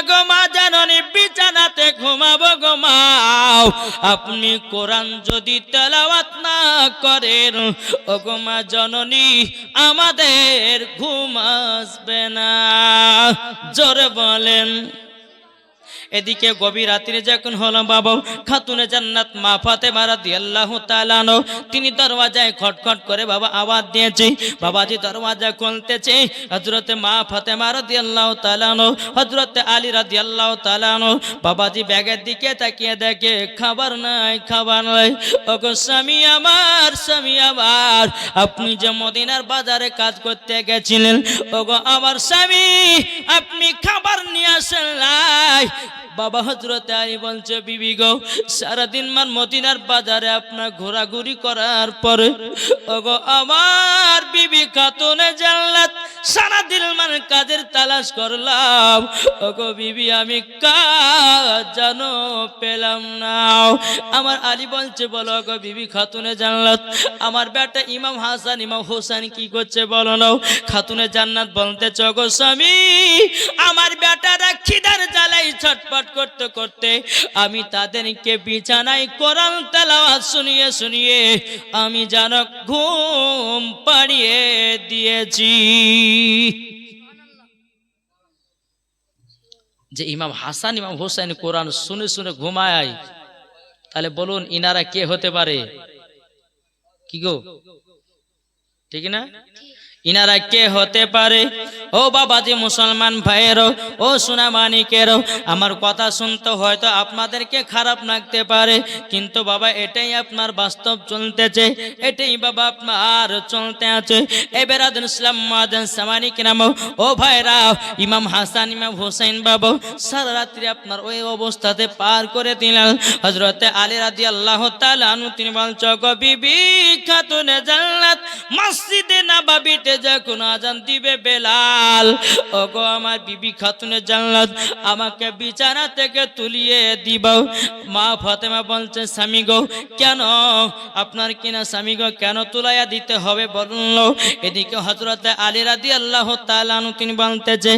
গো মা জাননী বিছানাতে ঘুমাবো গো মা, আপনি কোরআন যদি তেলাওয়াত না করেন ও গো মা জননী আমাদের ঘুম আসবে না। জোরে বলেন। এদিকে গভীর রাত্রে যখন হলো বাবা, খাতুনে জান্নাত মা ফাতেমা রাদিয়াল্লাহু তাআলা আনহা তিনি দরওয়াজায় খটখট করে বাবা আওয়াজ দিয়েছে। বাবাজি দরওয়াজা খুলতেছে, হযরতে মা ফাতেমা রাদিয়াল্লাহু তাআলা আনহা, হযরতে আলী রাদিয়াল্লাহু তাআলা আনহা বাবাজি ব্যাগের দিকে তাকিয়ে দেখে খাবার নাই, খাবার নাই। ওগো স্বামী আমার, স্বামী আমার, আপনি যে মদিনার বাজারে কাজ করতে গেছিলেন ওগো আমার স্বামী, আপনি খাবার নিয়ে আসেন নাই। বাবা হযরতে আলী বলছে বিবি গো, সারাদিন মান মদিনার বাজারে আপনার ঘোরাঘুরি করার পরে ওগো আমার বিবি খাতুনে জান্নাত সারাদিন মান কাজের তালাশ করলাম ওগো বিবি আমি কাজ জানো পেলাম না। আমার আলী বলছে বলো গো বিবি খাতুনে জান্নাত আমার বেটা ইমাম হাসান ইমাম হোসেন কি করছে বলো না। খাতুনে জান্নাত বলতেছ গো স্বামী আমার বেটারা খিদার জ্বালাই ছটফট করতে করতে আমি তাদেরকে বিছানায় কোরআন তেলাওয়াত শুনিয়ে শুনিয়ে আমি যেন ঘুম পাড়িয়ে দিয়েছি। যে ইমাম হাসান ইমাম হোসেন কোরআন শুনে শুনে ঘুমায়, তাহলে বলুন ইনারা কে হতে পারে? কি গো ঠিক না? ইনারা কে হতে পারে? ও বাবাজি মুসলমান ভাইয়েরও, ও সোনা মানিকেরও, আমার কথা শুনতে হয়তো আপনাদেরকে খারাপ লাগতে পারে, কিন্তু বাবা এটাই আপনার বাস্তব চলতেছে, এটাই বাবা আপনার চলতে আছে। এবেরাদুল ইসলাম মুআজ্জিন সামানিক নাম ও ভাইরা, ইমাম হাসান ইমাম হোসেন বাবা সারা রাত্রি আপনার ওই অবস্থাতে পার করে দিলেন। হযরতে আলী রাদিয়াল্লাহু তাআলা আনহু তিনি বলছে গো বিবি খাতুনে জান্নাত মসজিদে নববীতে যখন আজান দিবে বেলাল ওগো আমার বিবি খাতুনে জান্নাত আমাকে বিছানা থেকে তুলিয়ে দিব। মা ফাতেমা বলছে স্বামী গো কেন আপনার কিনা স্বামী গো কেন তুলাইয়া দিতে হবে বলল। এদিকে হযরতে আলী রাদিয়াল্লাহু তাআলা আনহু তিনি বলতেছে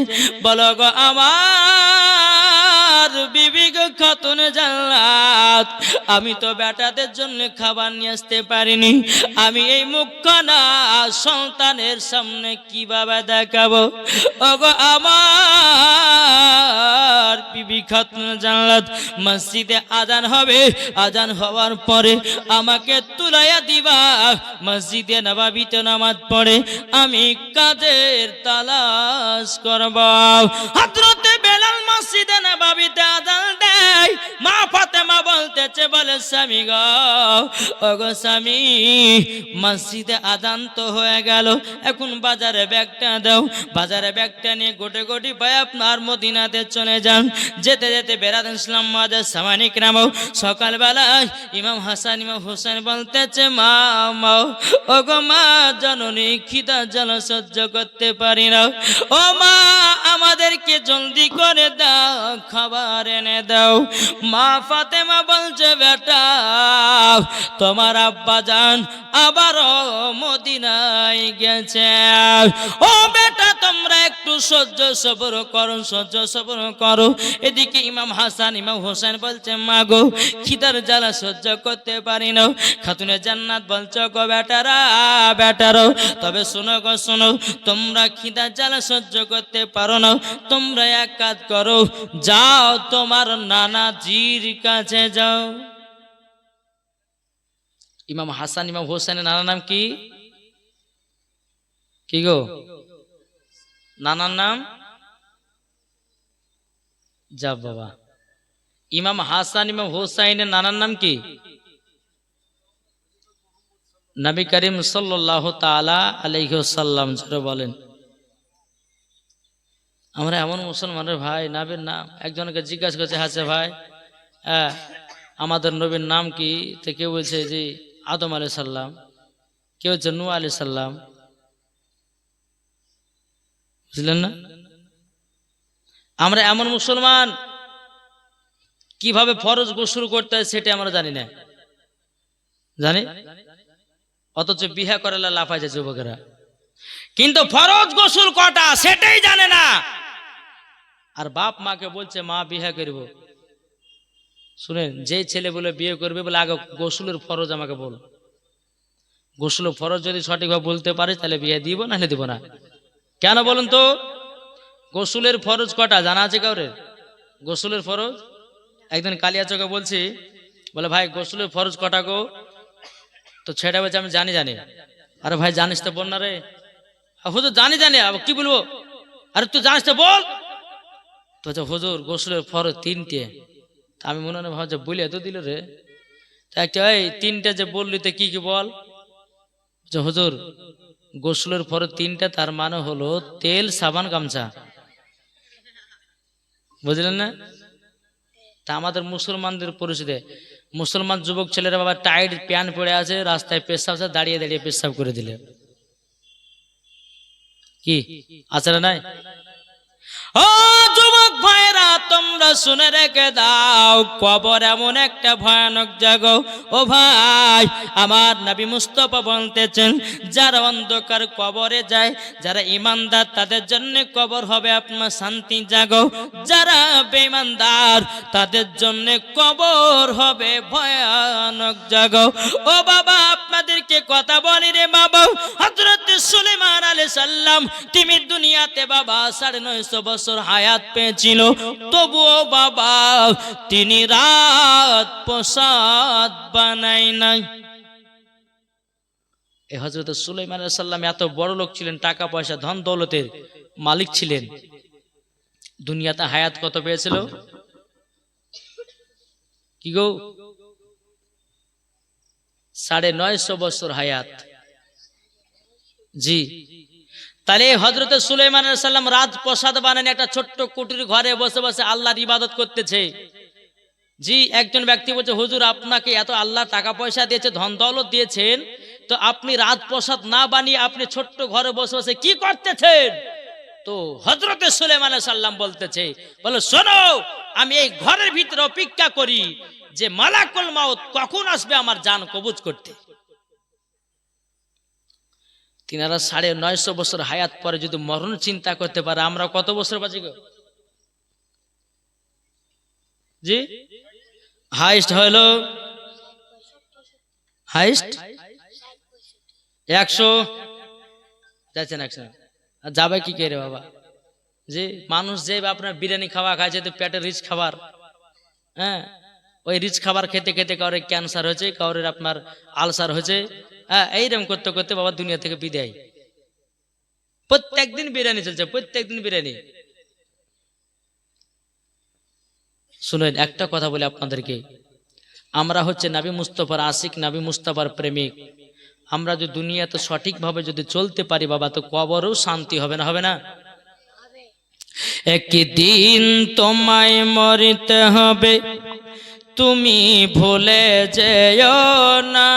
বলো গো আমার বিবি গো খাতুনে জান্নাত আমি তো বেটাদের জন্য খাবার নিয়ে আসতে পারিনি, আমি এই মুখখানা সন্তানের সামনে কিভাবে দেখাবো। ওগো আমার বিবি খাতুনে জান্নাত মসজিদে আজান হবে, আজান হওয়ার পরে আমাকে তুলাইয়া দিবা, মসজিদে নববীতে নামাজ পড়ে আমি কাজের তালাশ করব। হযরতে বেলাল মসজিদে নববীতে আজান দেয়, মা ফাতেমা বলতেছে বলে স্বামী গো ওগো স্বামী মসজিদে আজান তো হয়ে গেল, এখন বাজারে ব্যাগটা দাও, বাজারে ব্যাগটা নিয়ে গোটে গোটি ভাই আপনার মদিনাতে চলে যান। যেতে যেতে বেরাদুল ইসলাম মুআজ্জিন সামানিক নাম সকালবেলায় ইমাম হাসান ইমাম হোসেন বলতেছে মা মা ওগো মা জননী খিদা জ্বালা সহ্য করতে পারি না, ও মা আমাদেরকে জলদি করে দাও খাবার এনে দাও। মা ফাতেমা বলছে বেটা তোমার আব্বা জান আবারও মদিনায় গেছে, ও বেটা তোমরা একটু সহ্য সবর করো, সহ্য সবর করো। এদিকে ইমাম হাসান ইমাম হোসেন বলছে মা গো খিদার জ্বালা সহ্য করতে পারি না। খাতুনে জান্নাত বলছে গো বেটারা বেটারো তবে শোনো গো শোনো, তোমরা খিদার জ্বালা সহ্য করতে পারো না, তোমরা এক কাজ করো যাও তোমার নানাজির কাছে যাও। ইমাম হাসান ইমাম হোসেনের নানার নাম কি? কি গো নানার নাম? যা বাবা ইমাম হাসান ইমাম হোসেনের নানার নাম কি? নবী করিম সাল্লাল্লাহু তাআলা আলাইহি ওয়াসাল্লাম জোরে বলেন। আমরা এমন মুসলমানের ভাই নবীর নাম একজনকে জিজ্ঞাসা করছে হাসে ভাই আমাদের নবীর নাম কি? তো কেউ বলছে যে আদম আলাইহিস সালাম, কেউ হচ্ছে নূহ আলাইহিস সালাম, বুঝলেন না? আমরা এমন মুসলমান কিভাবে ফরজ গোসল করতে হয় সেটা আমরা জানি না, জানি অথচ বিয়ে করে লাফায় যায় যুবকেরা, কিন্তু ফরজ গোসল কটা সেটাই জানে না। আর বাপ মাকে বলছে মা বিয়ে করব। শুনেন, যে ছেলে বলে বিয়ে করবে বলে আগে গোসলের ফরজ আমাকে বল। গোসলের ফরজ যদি সঠিকভাবে বলতে পারে তাহলে বিয়ে দিব, নাহলে দিব না। কেন বলুন তো? গোসলের ফরজ কটা জানা আছে কাউরে? গোসলের ফরজ একদিন কালিয়াচকে বলছি, বলে ভাই গোসলের ফরজ কটা গো? তো ছেড়ে বলছে আমি জানি। আরে ভাই জানিস তো বল না রে। হুজুর জানি কি বলবো? আরে তুই জানিস তো বল। তো হুজুর গোসলের ফরজ 3টে। আমি মনে মনে ভাবছি বলিয়া তো দিল রে। একটা এই 3টে যে বললি তো কি কি বল? হুজুর গোসলের ফরজ 3টে, তার মানে হলো তেল, সাবান, গামছা। বুঝলেন না? তা আমাদের মুসলমানদের পরিস্থিতি, মুসলমান যুবক ছেলেরা বাবা টাইট প্যান্ট পরে আছে, রাস্তায় পেশাব দাঁড়িয়ে দাঁড়িয়ে পেশাব করে দিলে কি আছে না নাই? ও যুবক ভাইরা, তোমরা শুনে রেখে দাও, কবর এমন একটা ভয়ানক জায়গা। ও ভাই, আমার নবী মুস্তাফা বলতেছেন, যারা অন্ধকার কবরে যায়, যারা ঈমানদার, তাদের জন্য কবর হবে আপনার শান্তি জায়গা। যারা বেঈমানদার, তাদের জন্য কবর হবে ভয়ানক জায়গা। ও বাবা, আপনাদেরকে কথা বলি রে বাবা, হযরত সুলাইমান আলাইহিস সালাম তিনি দুনিয়াতে বাবা 950 বছর হায়াত পেয়েছিল, তবুও বাবা তিনি রাত প্রসাদ বানাই নাই। এই হযরত সুলাইমান আলাইহিস সালাম এত বড় লোক ছিলেন, টাকা পয়সা ধন দৌলতের মালিক ছিলেন। দুনিয়াতে হায়াত কত পেয়েছিল কি গো? 950 বছর হায়াত। জি, তাহলে হযরত সুলাইমান আলাইহিস সালাম রাজপ্রাসাদ বানান একটা ছোট্ট কুটির ঘরে বসে বসে আল্লাহর ইবাদত করতেছে। জি, একজন ব্যক্তি বলছে হুজুর আপনাকে এত আল্লাহ টাকা পয়সা দিয়েছে, ধন দৌলত দিয়েছেন, তো আপনি রাজপ্রাসাদ না বানিয়ে আপনি ছোট্ট ঘরে বসে বসে কি করতেছেন? তো হযরত সুলাইমান আলাইহিস সালাম বলতেছে, বলো শোনো, আমি এই ঘরের ভিতরে অপেক্ষা করি যে মালাকুল মাউত কখন আসবে আমার জান কবজ করতে। তিনারা 950 বছর হায়াত পরে যদি মরণ চিন্তা করতে পারে, আমরা কত বছর বাঁচি গো? জি, হাইস্ট হলো হাইস্ট 100 যাচ্ছেন 100 যাবে কি কে রে বাবা? জি, মানুষ যে আপনার বিরিয়ানি খাওয়া খাইছে তো পেটের রিচ খাবার, হ্যাঁ, ওই রিচ খাবার খেতে খেতে কাউরে ক্যান্সার হয়েছে, কাউরে আপনার আলসার হয়েছে, হ্যাঁ, এইরকম করতে করতে বাবা দুনিয়া থেকে বিদায়। প্রত্যেকদিন বিরিয়ানি চলছে, প্রত্যেকদিন বিরিয়ানি। শুনেন, একটা কথা বলি আপনাদেরকে, আমরা হচ্ছে নবী মুস্তাফার আশিক, নবী মুস্তাফার প্রেমিক। আমরা যদি দুনিয়াতে সঠিকভাবে যদি চলতে পারি বাবা, তো কবরেও শান্তি হবে না? হবে না? একদিন তোমায় মরিতে হবে, তুমি ভুলে যেও না,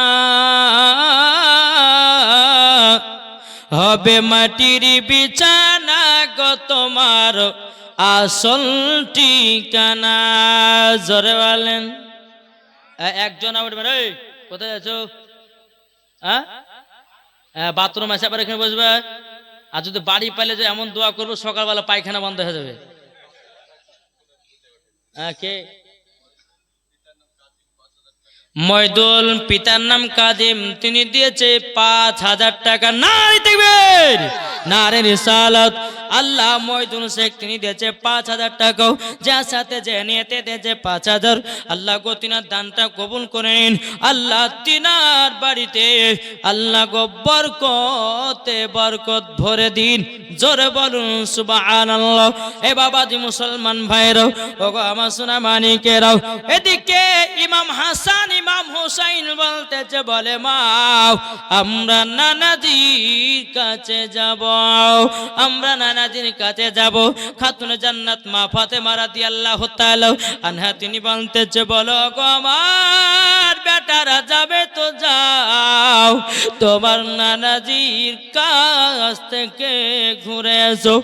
হবে মাটির বিছানা গো তোমার আসল ঠিকানা। জোরে বলেন। একজন উঠবেন, এই কোথায় আছো? হ্যাঁ, বাথরুম আছে, আবার এখানে বসবে। আর যদি বাড়ি পাইলে যে এমন দোয়া করবো সকালবেলা পায়খানা বন্ধ হয়ে যাবে। কে? মইদুল, পিতার নাম কাদিম, তিনি দিয়েছে 5000 টাকা। নারী দেখবেন, নারে রিসালাত। আল্লাহ মইদুল শেখ তিনি দিয়েছে 5000 টাকা, যার সাথে যে নিয়েতে দিয়েছে 5000। আল্লাহ গো তিনার দানটা কবুল করে নিন। আল্লাহ তিনার বাড়িতে আল্লাহ গো বরকতে বরকত ভরে দিন। জোরে বলুন সুবহানাল্লাহ। এ বাবাজি মুসলমান ভাইরাও, ওগো আমার সোনা মানিকেরাও, এদিকে ইমাম হাসান ইমাম হুসাইন বলতেছে, বলে মা আমরা নানাজির কাছে যাব, আমরা নানাজির কাছে যাব। খাতুন জান্নাত মা ফাতেমা রাদিয়াল্লাহু তাআলা আনহা তিনি বলতেছে, বলো গো আমার বেটারা যাবে তো যাও, তোমার নানাজির কাছ থেকে ঘুরে এসো।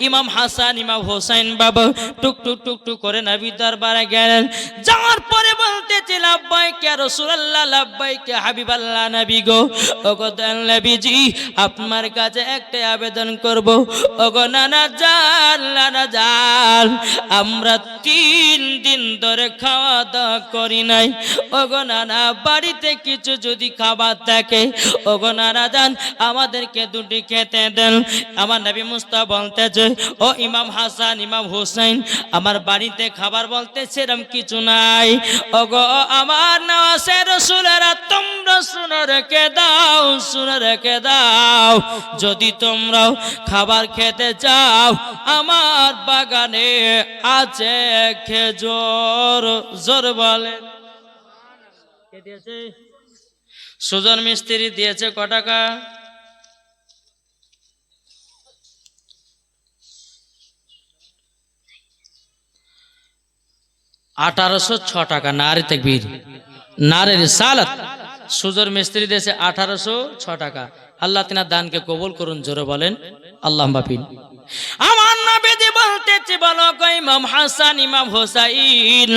ইমাম হাসান ইমাম হোসেন বাবা টুক টুক টুক টুক করে নবী দরবারে গেলেন। যাওয়ার পরে বলতেছে লাব্বাইক ইয়া রাসূলুল্লাহ, লাব্বাইক ইয়া হাবিবাল্লাহ, নবী গো, ওগো দয়াল নবীজি, আপনার কাছে একটা আবেদন করব। ওগো নানা জান, নানা জান, আমরা 3 দিন ধরে খাওয়া দাওয়া করি নাই। ওগো নানা, বাড়িতে কিছু যদি খাবার থাকে, ওগো নানা জান, আমাদেরকে দুটি খেতে দেন। আমার নবী মুস্তাফা বলতেছে, ও ইমাম হাসান ইমাম হোসেন, আমার বাড়িতে খাবার বলতে সেরকম কিছু নাই। ওগো আমার নওয়াজের রাসূলেরা, তোমরা শুনে রেখে দাও, শুনে রেখে দাও, যদি তোমরাও খাবার খেতে চাও, আমার বাগানে আছে খেজুর। জোর বলেন। কে দিয়েছে? সুজন মিস্ত্রি দিয়েছে। ক টাকা? 1806 টাকা। নারে তাকবীর, নারে রিসালাত। সুজন মিস্ত্রি দিয়েছে 1806 টাকা। আল্লাহ তিনার দানকে কবুল করুন। জোরে বলেন আল্লাহুম্মা আমিন। আমার নবীজি বলতেছে, বলো গো ইমাম হাসান ইমাম হোসাইন,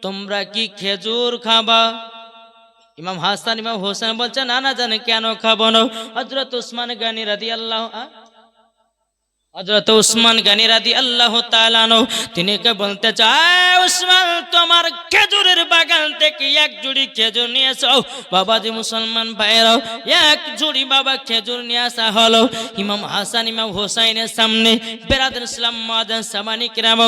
তোমরা কি খেজুর খাবা? ইমাম হাসান ইমাম হোসেন বলছে, না না জানে কেন খাবো না। হযরত উসমান গনি রাদিয়াল্লাহু হযরত উসমান গনি রাদিয়াল্লাহু তাআলা আনহু তিনি কে বলতে চায়, উসমান তোমার খেজুরের বাগান থেকে এক জুড়ি খেজুর নিয়ে এসো। বাবাজি মুসলমান ভাইরাও, এক জুড়ি বাবা খেজুর নিয়ে আসা হলো। ইমাম হাসান ইমাম হোসাইনের সামনে বেরাদর ইসলাম মুআজ্জিন সামানি কিরাম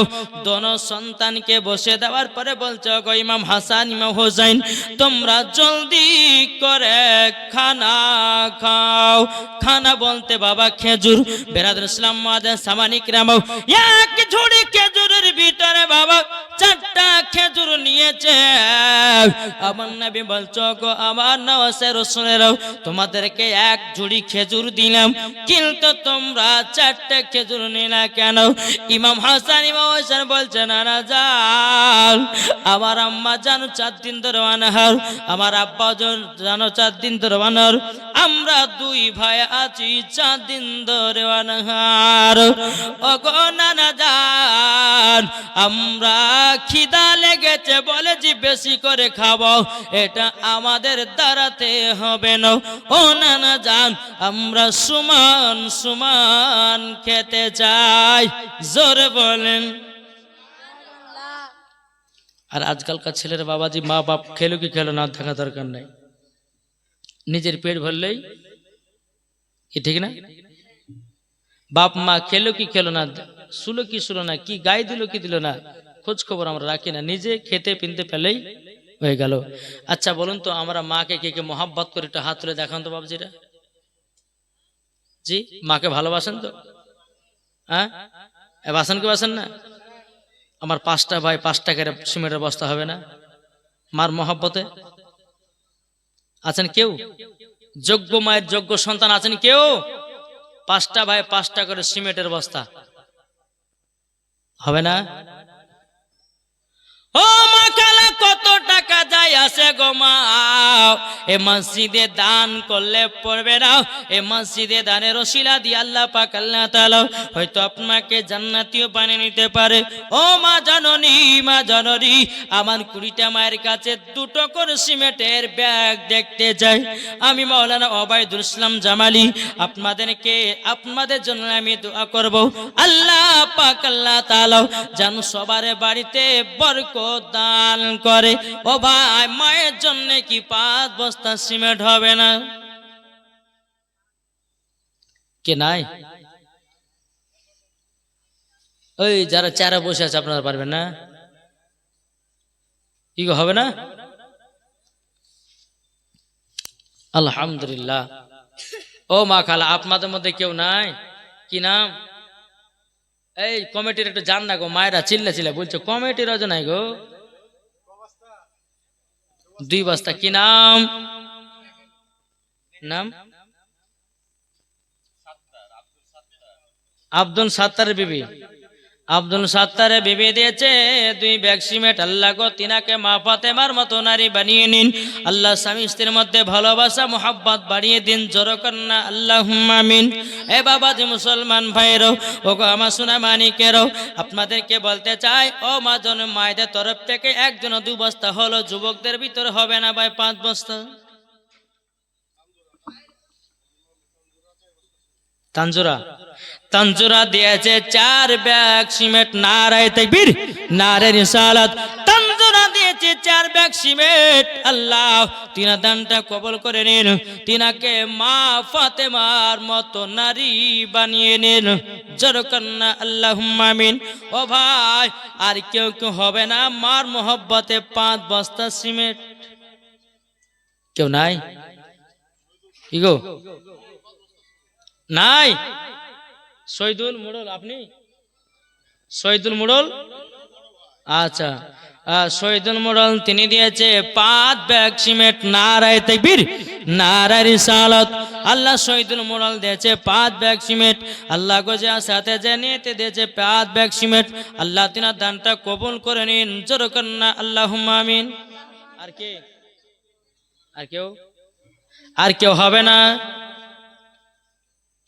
দোনো সন্তানকে বসে দেওয়ার পরে বলছে, গো ইমাম হাসান ইমাম হোসাইন, তোমরা জলদি করে খানা খাও। খানা বলতে বাবা খেজুর। বেরাদর ইসলাম সামানি কিরাম এক ঝুড়ি খেজুরের ভিতরে বাবা 4টা খেজুর নিয়েছে। আমার নবী বলছো, গো আমার নওয়াজের রাসূলেরাও, তোমাদেরকে এক ঝুড়ি খেজুর দিলাম, কিন্তু তোমরা 4টা খেজুর নিলা কেন? ইমাম হাসান ইমাম হোসেন বলছে, না না জান, আমার আম্মা জানো 4 দিন ধরে অনাহার, আমার আব্বা জানো 4 দিন ধরে অনাহার, আমরা 2 ভাই আছি 4 দিন ধরে অনাহার। ওগো নানা জান, আমরা খিদা লেগেছে বলেছি বেশি করে খাবো, এটা আমাদের দ্বারাতে হবে না। ও নানা জান, আমরা সমান সমান খেতে চাই। জোরে বলেন। আর আজকালকার ছেলের বাবাজি, মা বাপ খেলো কি খেলো না দেখা দরকার নাই, নিজের পেট ভরলেই কি, ঠিক না? বাপ মা খেলো কি খেলো না, শুলো কি শুলো না, কি গায়ে দিল কি দিল না, খোঁজ খবর আমরা রাখি না, নিজে খেতে পিনতে পেলেই হয়ে গেল। আচ্ছা বলুন তো, আমরা মাকে কে কে মোহাব্বত করে একটু হাত তুলে দেখান তো বাবজিরা। জি, মাকে ভালোবাসেন তো? হ্যাঁ, বাসেন কি বাসেন না? আমার 5টা ভাই 5 টাকার সিমেন্টের বস্তা হবে না মার মোহাব্বতে? আছেন কেউ? যোগ্য মায়ের যোগ্য সন্তান আছেন কেউ? 5টা ভাই 5টা করে সিমেন্টের বস্তা হবে না? ও মা খালা, কত টাকা যায় আসে গো মা, এ মসজিদে দান করলে পড়বে না। এ মসজিদে দানের ওসিলা দিয়ে আল্লাহ পাক আল্লাহ তাআলা হয়তো আপনাকে জান্নাতীয় বানিয়ে নিতে পারে। ও মা জননী, মা জননী, আমার 20টা মায়ের কাছে 2টো করে সিমেন্টের ব্যাগ দেখতে যাই। আমি মাওলানা ওবায়দুল ইসলাম জামালি আপনাদেরকে, আপনাদের জন্য আমি দোয়া করব, আল্লাহ পাক আল্লাহ তাআলা যেন সবার বাড়িতে বরকত দান করে। ও ভাই, মায়ের জন্য কি 5 বস্তা সিমেন্ট হবে না? কে নাই? ওই যারা চারা বসে আছে, আপনারা পারবেন না? কি হবে না? আলহামদুলিল্লাহ। ও মা খালা, আপনাদের মধ্যে কেউ নাই? কি নাম? এই কমিটির একটু জান না গো, মায়েরা চিল্লা চিল্লা বলছো, কমিটির রাজা নাই গো। 2 বস্তা। কি নাম? নাম আব্দুল সাত্তার বিবি। আব্দুল সাত্তারে বিবি দিয়েছে 2 ব্যাগ সিমেন্ট। আল্লাহ গো তিনাকে মা ফাতেমার মতো নারী বানিয়ে নিন। আল্লাহ স্বামী স্ত্রীর মধ্যে ভালোবাসা মোহাব্বত বাড়িয়ে দিন। জোরে কন্না আল্লাহুম্মা আমিন। এ বাবাজি মুসলমান ভাইরো, ও গো আমার সোনা মানিকেরও, আপনাদেরকে বলতে চাই, ও মা জন মায়েদের তরফ থেকে একজন 2 বস্তা হলো, যুবকদের ভিতরে হবে না ভাই 5 বস্তা? তানজুরা দিয়েছে 4 ব্যাগ সিমেন্ট। নারায়ে তাকবীর, নারায়ে রিসালাত। তানজুরা দিয়েছে 4 ব্যাগ সিমেন্ট। আল্লাহ তিনা দানটা কবুল করে নিন, তিনাকে মা ফাতেমার মতো নারী বানিয়ে নিন। জোরে কন্না আল্লাহুম্মা আমিন। ও ভাই, আর কেউ হবে না মার মোহব্বতে 5 বস্তা সিমেন্ট? কেউ নাই কি গো? নাই? শহীদুল মোড়ল, আপনি শহীদুল মোড়ল? আচ্ছা, শহীদুল মোড়ল তিনি দিয়েছে 5 ব্যাগ সিমেন্ট। নারায়ে তাকবীর, নারায়ে রিসালাত। আল্লাহ শহীদুল মোড়ল দিয়েছে 5 ব্যাগ সিমেন্ট। আল্লাহ গোজা সাথে যে নিতে দিয়েছে 5 ব্যাগ সিমেন্ট। আল্লাহ তিনার দানটা কবুল করে নিন। জোরে কন্না আল্লাহুম্মা আমিন। আর কে? আর কেউ হবে না?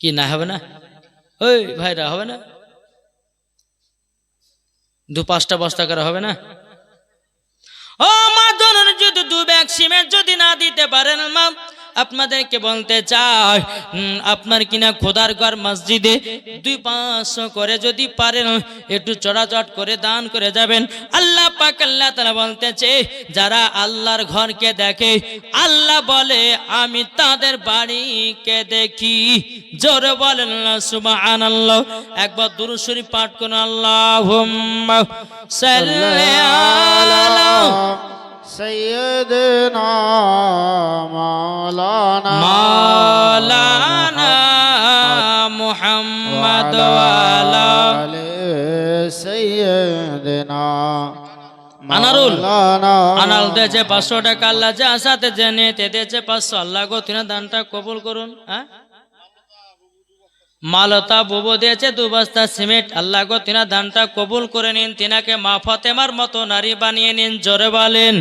কি না হবে না? ওই ভাইরা হবে না? 2-5টা বস্তা করে হবে না? ও মা জননী, যদি 2 ব্যাগ সিমেন্ট যদি না দিতে পারেন মা, আপনাদেরকে বলতে চাই, আপনার কিনা খোদার ঘর মসজিদে 2-500 করে যদি পারেন একটু চড়াচট করে দান করে যাবেন। আল্লাহ পাক আল্লাহ তাআলা বলতেছে, যারা আল্লাহর ঘরকে দেখে আল্লাহ বলে আমি তাদের বাড়িকে দেখি। জোরে বলেন না সুবহানাল্লাহ। একবার দুরূদ শরীফ পাঠ করুন। আল্লাহুম্মা সাল্লি আলা সৈয়দনা মাওলানা মুহাম্মদ ওয়া আলা সৈয়দনা আনাল দিয়েছে 500 টাকা। আল্লাহ যা সাথে জেনে দিয়েছে 500। আল্লাহ গো তিনা দানটা কবুল করুন। মালতা বুবু দিয়েছে 2 বস্তা সিমেন্ট। আল্লাহ গো তিনা দানটা কবুল করে নিন, তিনাকে মা ফাতেমার মতো নারী বানিয়ে নিন। জোরে বলেন।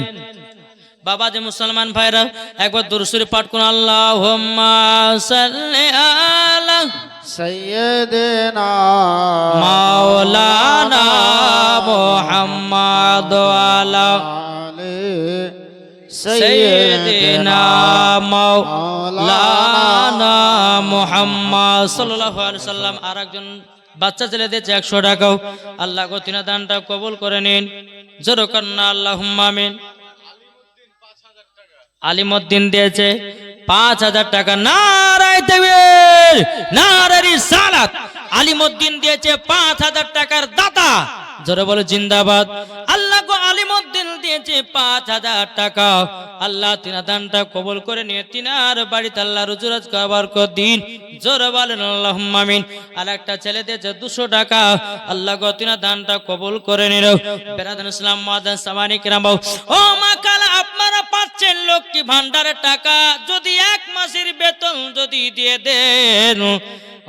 বাবা যে মুসলমান ভাইরা, একবার দুরূদ শরীফ পাঠ করুন। আল্লাহুম্মা সাল্লি আলা সৈয়দনা মাওলানা মুহাম্মদ ওয়া আলা সাইয়্যিদিনা মাওলানা মুহাম্মদ সাল্লাল্লাহু আলাইহি ওয়াসাল্লাম। আর একজন বাচ্চা ছেলে দিয়েছে 100 টাকাও। আল্লাহ গো তিনা দানটা কবুল করে নিন। জোরে কন্না আল্লাহুম্মা আমিন। আলিমউদ্দিন দিয়েছে 5000 টাকা। নারায়ে তাকবীর, নারায়ে রিসালাত। আলিমউদ্দিন দিয়েছে 5000 টাকার দাতা। জোরে বলে জিন্দাবাদ। আল্লাহ গো আলিমউদ্দিন দিয়েছে 5000 টাকা। আল্লাহ তিনা দানটা কবুল করে নিয়ে তিনার বাড়িতে আল্লাহ রুজুরাজ বরকত দিন। জোরে বলেন আল্লাহুম্মা আমিন। আর একটা ছেলে দিয়েছে 200 টাকা। আল্লাহ গো তিনা দানটা কবুল করে নিল। বেরাদান ইসলাম মুআদ্দান সামানি কিরাম, ও মা কালা আপনারা পাচ্ছেন লক্ষ্মী ভান্ডারের টাকা, যদি 1 মাসের বেতন যদি দিয়ে দেন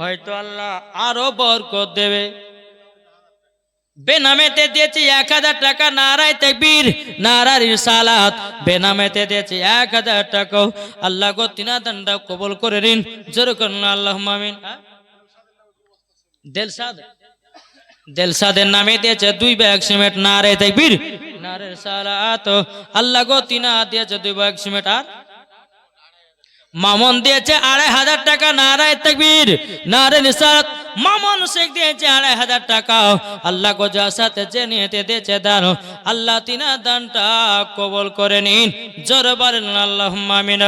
হয়তো আল্লাহ আরো বরকত দেবে। বেনামেতে দিয়েছি 1000 টাকা। নারায়ে তাকবীর, নারায়ে রিসালাত। বেনামেতে দিয়েছি 1000 টাকা। আল্লাহ গো তিনা দানটা কবুল করে নিন। জোরে করুন আল্লাহুম্মা আমিন। দেলসাদের নামে দিয়েছে 2 ব্যাগ সিমেন্ট। নারায়ে তাকবীর, নারায়ে রিসালাত। আল্লাহ গো তিনা দিয়েছে 2 ব্যাগ সিমেন্ট। আর মামুন দিয়েছে 2500 টাকা। নারায়ে তাকবীর, নারায়ে রিসালাত। মামুন শেখ দিয়েছে 2500 টাকা। আল্লাহ গো যা সাথে যে নিতে দিয়েছে দান, আল্লাহ তিনা দানটা কবুল করে নিন। জোরে বলেন আল্লাহুম্মা আমিন।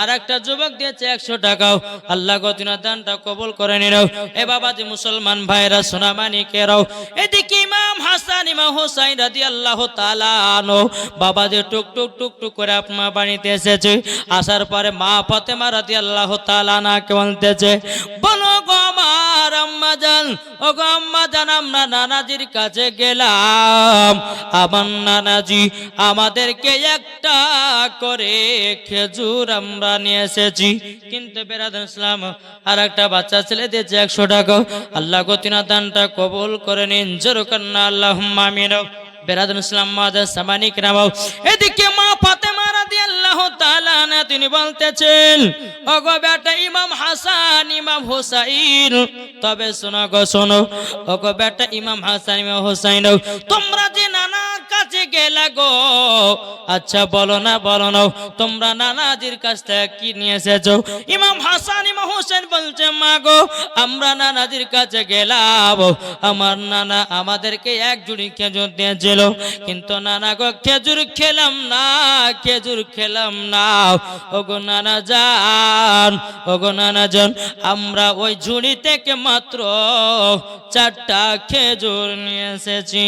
আর একটা যুবক দিয়েছে 100 টাকা। আল্লাহ গো তিনা দানটা কবুল করে নিন। এ বাবাজি মুসলমান ভাইরা, সোনা মানিকেরাও, এদিকে ইমাম হাসান ইমাম হুসাইন রাদিয়াল্লাহু তাআলা আনহু বাবাজি টুক টুক টুক টুক করে আপনার বাড়িতে এসেছে। আসার পরে মা ফাতেমা রাদিয়াল্লাহু তাআলা আনহাকে বলতেছে, বলো গো আমার আম্মা জান, জান, ওগো আম্মা জান, আমরা নানাজির কাছে গেলাম, আমার নানাজি আমাদেরকে একটা করে খেজুর আমরা নিয়ে এসেছি, কিন্তু বেরাদান ইসলাম আর একটা বাচ্চা ছেলে দিয়েছে 100 টাকা। আল্লাহ গো তিনার দানটা কবুল করে নিন, জোর কন্না আল্লাহুম্মা আমিন। বেরাদান ইসলাম মাদার সামানি কিরামাও, এদিকে মা ফাতেমা রাদিয়াল্লাহু তাআলা আনহা তিনি বলতেছেন, ওগো বেটা ইমাম হাসান ইমাম হুসাইন, তবে শোনো গো শোনো, ওগো বেটা ইমাম হাসান ইমাম হুসাইন, তোমরা যে নানার কাছে গেলা গো, আচ্ছা বলো না তোমরা নানাজির কাছ থেকে কি নিয়ে এসেছো? ইমাম হাসান ইমাম হুসাইন বলছে, মা গো আমরা নানাজির কাছে গেলাম, আমার নানা আমাদেরকে এক জুড়ি খেজুর দিয়েছিল, কিন্তু নানা গো খেজুর খেলাম না। ওগো নানা জান, আমরা ওই ঝুড়ি থেকে মাত্র 4টা খেজুর নিয়ে এসেছি।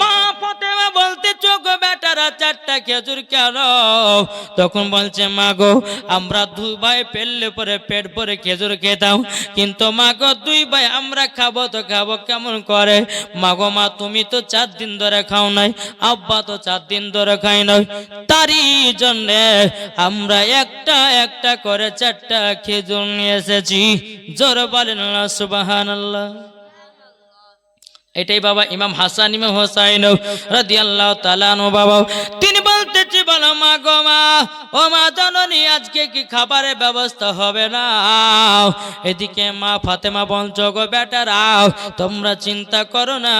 মা ফাতেমা বলতে, চোখ বেটারা 4টা খেজুর কেন? তখন বলছে, মা গো আমরা 2 ভাই পেলে পরে পেট ভরে খেজুর খেতাম, কিন্তু মা গো 2 ভাই আমরা খাবো তো খাবো কেমন করে? মা গো মা তুমি তো 4 দিন ধরে খাও নাই, আব্বা তো 4 দিন ধরে খাই নাই, তারই জন্য আমরা একটা করে 4টা খেজুর নিয়ে এসেছি। জোরে বলেন না সুবহানাল্লাহ। এটাই বাবা ইমাম হাসান ইমাম হুসাইন রাদিয়াল্লাহু তাআলা আনহু বাবা তিনি বলতেছে, বলো মা গো মা, ও মা জননী আজকে কি খাবারের ব্যবস্থা হবে না? এদিকে মা ফাতেমা বলছো, গো বেটারাও তোমরা চিন্তা করো না,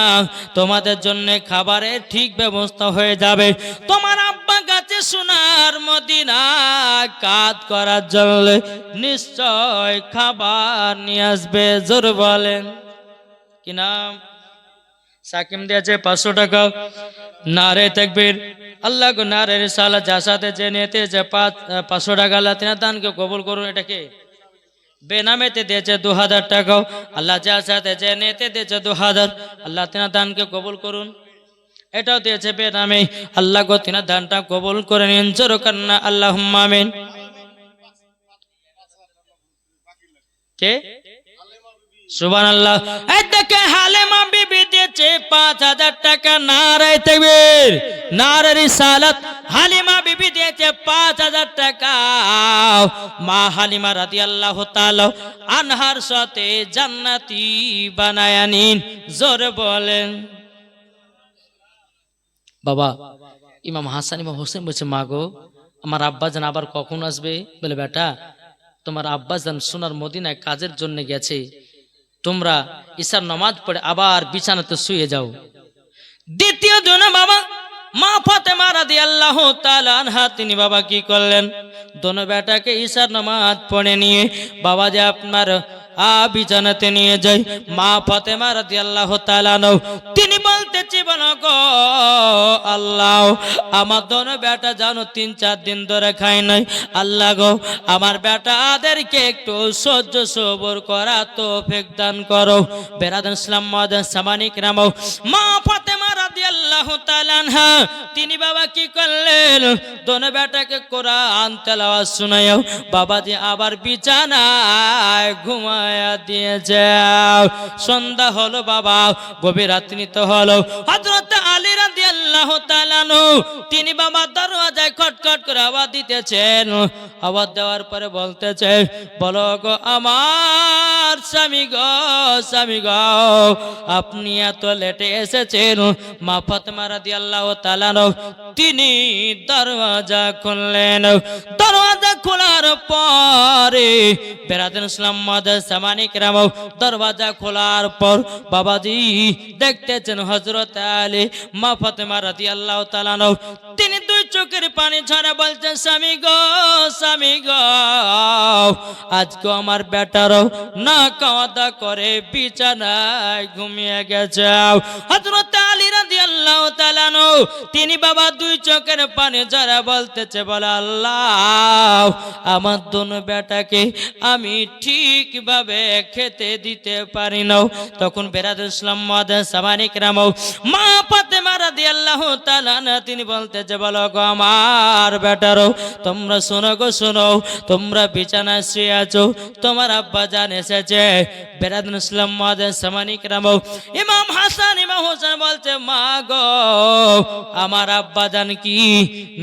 তোমাদের জন্য খাবারের ঠিক ব্যবস্থা হয়ে যাবে। তোমার আব্বা গাছে সোনার মদিনা কাজ করার জন্য নিশ্চয় খাবার নিয়ে আসবে। জোর বলেন কি নাম? সাকিম দিয়েছে 500 টাকা। নারে তাকবীর, আল্লাহ গো নারে রিসালাত, যার সাথে যে নিয়েতে যে 500 টাকা, আল্লাহ তিনার দানকে কবুল করুন। এটাকে বেনামেতে দিয়েছে 2000 টাকা, আল্লাহ যার সাথে যে নিয়েতে দিয়েছে 2000, আল্লাহ তিনার দানকে কবুল করুন। এটাও দিয়েছে বেনামে, আল্লাহ গো তিনার দানটা কবুল করে নিন, জোর কন্না আল্লাহুম্মা আমিন। কে? সুবহানাল্লাহ। এদিকে হালিমা বিবি দিয়েছে 5000 টাকা। নারে তাকবীর, নারে রিসালাত। হালিমা বিবি দিয়েছে 5000 টাকা। মা হালিমা রাদিয়াল্লাহু তাআলা আনহার সাথে জান্নাতি বানায়া নিন। জোরে বলেন। বাবা ইমাম হাসান ইমাম হোসেন বলছে, মা গো আমার আব্বা জান আবার কখন আসবে? বলে, বেটা তোমার আব্বা জান সোনার মদিনায় কাজের জন্য গেছে, তোমরা ঈশার নামাজ পড়ে আবার বিছানাতে শুয়ে যাও। দ্বিতীয় দিন বাবা মা ফাতেমা রাদিয়াল্লাহু তাআলা আনহা তিনি বাবা কি করলেন, দোনো বেটাকে ঈশার নামাজ পড়ে নিয়ে বাবা যে আপনার বিছানাতে নিয়ে যায়। মা ফাতেমা রাদিয়াল্লাহু তাআলা তিনি বলতেছি, বলো গো আল্লাহ আমার দোনো বেটা জানো 3-4 দিন ধরে খায় নাই, আল্লাহ গো আমার বেটাদেরকে একটু সহ্য সবর করা তৌফিক দান করো। বেরাদান ইসলাম মাদান সামানিক রামাও, মা ফাতেমা রাদিয়াল্লাহু তাআলা আনহা তিনি বাবা কি করলেন, দোনো বেটাকে কোরআন তেলাওয়াত শোনায়ও বাবাজি আবার বিছানায় ঘুমায়া দিয়েছে। সন্ধ্যা হলো বাবা, গভীর রাত্রি তো হলো। হযরত আলী রাদিয়াল্লাহু তাআলা তিনি বাবা দরওয়াজায় খটখট করে আওয়াজ দিতেছেন। আওয়াজ দেওয়ার পরে বলতেছে, বলো গো আমার স্বামী গো আপনি এত লেটে এসেছেন। মা ফাতেমা রাদিয়াল্লাহু তাআলা তিনি দরওয়াজা খুললেন। দরওয়াজা খোলার পরে বেরাদান ইসলাম মাদার সামানিক রামাও, দরওয়াজা খোলার পর বাবাজি দেখতেছেন হযরত আলী মা ফাতেমা রাদিয়াল্লাহু তাআলা তিনি 2 চোখের পানি ঝরা বলছেন, স্বামী গো আজকে আমার বেটারও না খাওয়া দাওয়া করে বিছানায় ঘুমিয়ে গেছে। হযরত আলী রাদিয়াল্লাহু তাআলা তিনি বাবা 2 চোখের পানি ঝরা বলতেছে, বলে আল্লাহ আমার দোনো বেটাকে আমি ঠিকভাবে খেতে দিতে পারি না। তখন বেরাদান ইসলাম মাদার সামানিক রামাও মা ফাতেমা রাদিয়াল্লাহু তাআলা তিনি বলতেছে, বলো গো আমার বেটারো তোমরা শোনো গো শোনো, তোমরা বিছানায় শুয়ে আছো, তোমার আব্বা জান এসেছে। বেরাদুল ইসলাম মুআজ্জিন সামানিক রাম, ইমাম হাসান ইমাম হোসেন বলছে মা গো আমার আব্বা জান কি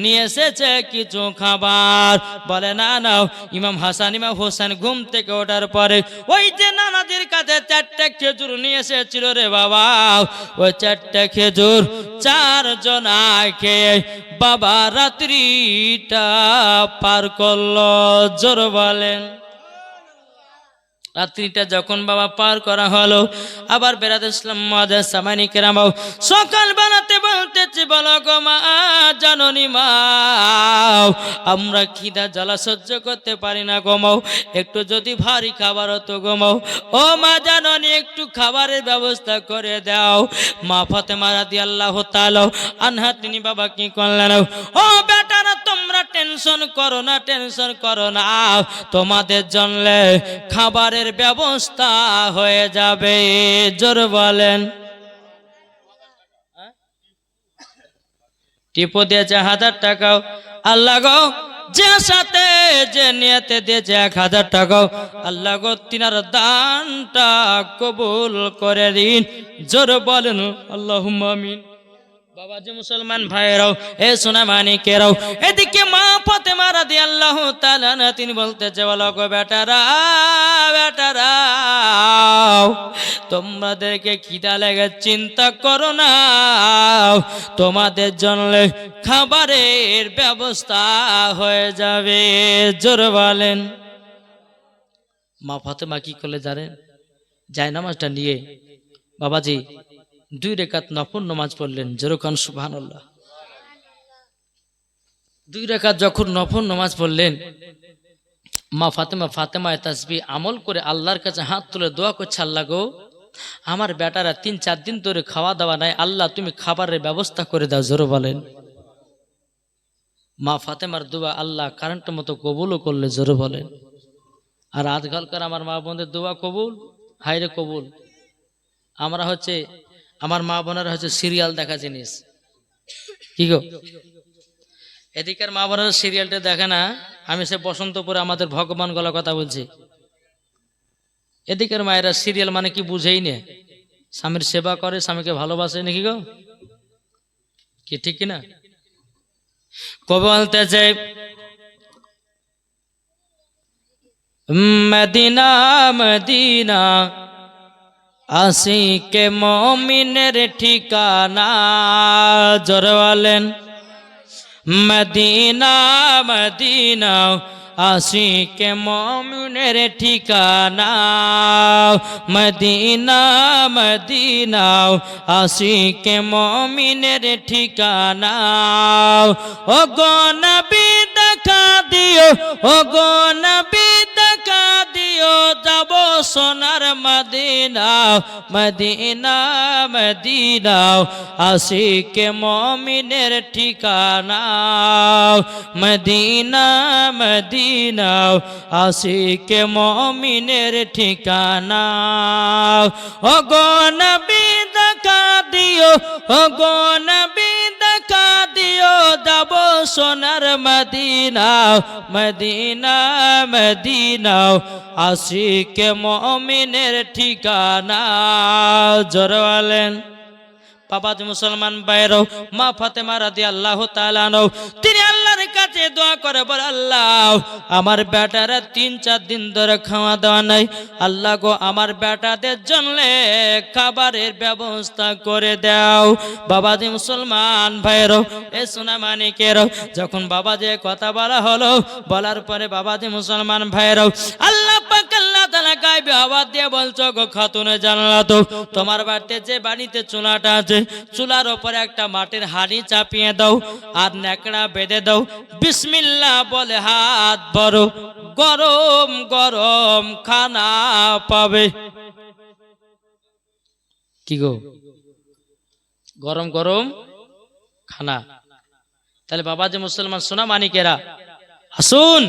নিয়ে এসেছে কিছু খাবার? বলে না নাও। ইমাম হাসান ইমাম হোসেন ঘুম থেকে ওঠার পরে ওই যে নানাদের কাছে 4টা খেজুর নিয়ে এসেছিল রে বাবা, ওই 4টা খেজুর 4 জন খেয়ে বাবা রাত্রিটা পার করলো। জোর বলেন। রাত্রিটা যখন বাবা পার করা হলো, আবার বেরাদুল ইসলাম মুআজ্জিন সামানিক রাম সকাল বেলাতে বলতেছি বলো গো মা জাননী মা, আমরা খিদা জ্বালা সহ্য করতে পারি না গো মা, একটু যদি ভারী খাবার হতো গো মা। ও মা জাননী একটু খাবারের ব্যবস্থা করে দাও। মা ফাতেমা রাদিয়াল্লাহু তাআলা আনহা তিনি বাবা কি করলেন, ও বেটারা তোমরা টেনশন করো না, টেনশন করো না, তোমাদের জন্য খাবারের ব্যবস্থা হয়ে যাবে। জোর বলেন। টিপো দিয়েছে 1000 টাকাও, আল্লাহ গো যে সাথে যে নিয়তে দিয়েছে 1000 টাকাও, আল্লাহ গো তিনার দানটা কবুল করে দিন। জোর বলেন আল্লাহুম্মা আমিন। বাবা যে মুসলমান ভাইরাও, এ সোনা মানিকেরাও, এদিকে মা ফাতেমা রাদিয়াল্লাহু তাআলা তিনি বলতেছে বলো গো বেটারা বেটারা তোমাদেরকে খিদা লেগে চিন্তা করো না, তোমাদের জন্য খাবারের ব্যবস্থা হয়ে যাবে। জোর বলেন। মা ফাতেমা কি করলে জানেন? যায় নামাজটা নিয়ে বাবাজি 2 রাকাত নফল নামাজ পড়লেন। যেরকম সুবহানাল্লাহ। 2 রাকাত যখন নফল নামাজ পড়লেন, মা ফাতেমা তাসবিহ আমল করে আল্লাহর কাছে হাত তুলে দোয়া করছে, আল্লাহ গো আমার বেটারা 3-4 দিন ধরে খাওয়া দাওয়া নাই, আল্লাহ তুমি খাবারের ব্যবস্থা করে দাও। জোরে বলেন। মা ফাতেমার দোয়া আল্লাহ কারেন্টের মতো কবুলও করলে। জোরে বলেন। আর আজকালকার আমার মা বোনদের দোয়া কবুল, হায়রে কবুল। আমরা হচ্ছে আমার মা বোনেরা হচ্ছে সিরিয়াল দেখা জিনিস। কি গো এদিকের মা বোনেরা সিরিয়ালটা দেখে না। আমি সে বসন্তপুরে আমাদের ভগবান গলা কথা বলছি। এদিকের মায়েরা সিরিয়াল মানে কি বুঝেই নে, স্বামীর সেবা করে, স্বামীকে ভালোবাসে নাকি গো, কি ঠিক কিনা? কবে বলতেছে মদিনা মদিনা আশিকে মুমিনের ঠিকানা। জোরে বলেন। মদিনা মদিনা আশিকে মুমিনের ঠিকানা। মদিনা মদিনা আশিকে মুমিনের ঠিকানা। ও গো নবী দেখা দিও, ও গো নবী দেখা দিও, যাব সোনার মদিনা। মদিনা মদিনা আশিকে মুমিনের ঠিকানা। মদিনা মদিনা আশিকে মুমিনের ঠিকানা। ও গো নবী দেখা দিও, ও গো নবী দেখা দিও, যাব সোনার মদিনা। মদিনা মদিনা আশিকে মুমিনের ঠিকানা। জোরে বলেন। বাবাজি মুসলমান ভাইরা, মা ফাতেমা রাদিয়াল্লাহু তাআলা আনহা তিনি আল্লাহর কাছে দোয়া করে বলে, আল্লাহ আমার বেটারা 3-4 দিন ধরে খাওয়া দাওয়া নাই, আল্লাহ গো আমার বেটাদের জন্য খাবারের ব্যবস্থা করে দাও। বাবাজি মুসলমান ভাইরা, এ সোনা মানিকেরা, যখন বাবাজি কথা বলা হলো, বলার পরে বাবাজি মুসলমান ভাইরা আল্লাহ পাক আল্লাহ তাআলা গায়বে আওয়াজ দিয়ে বলছো, গো খাতুনে জান্নাত, তোমার বাড়িতে যে বাড়িতে চুলাটা আছে, চুলার উপরে একটা মাটির হাঁড়ি চাপিয়ে দাও আর ন্যাকড়া বেঁধে দাও, বিসমিল্লাহ বলে হাত ভরো, গরম গরম খানা পাবে। কি গো গরম গরম খানা। তাহলে বাবা যে মুসলমান সোনা মানিকেরা, আসুন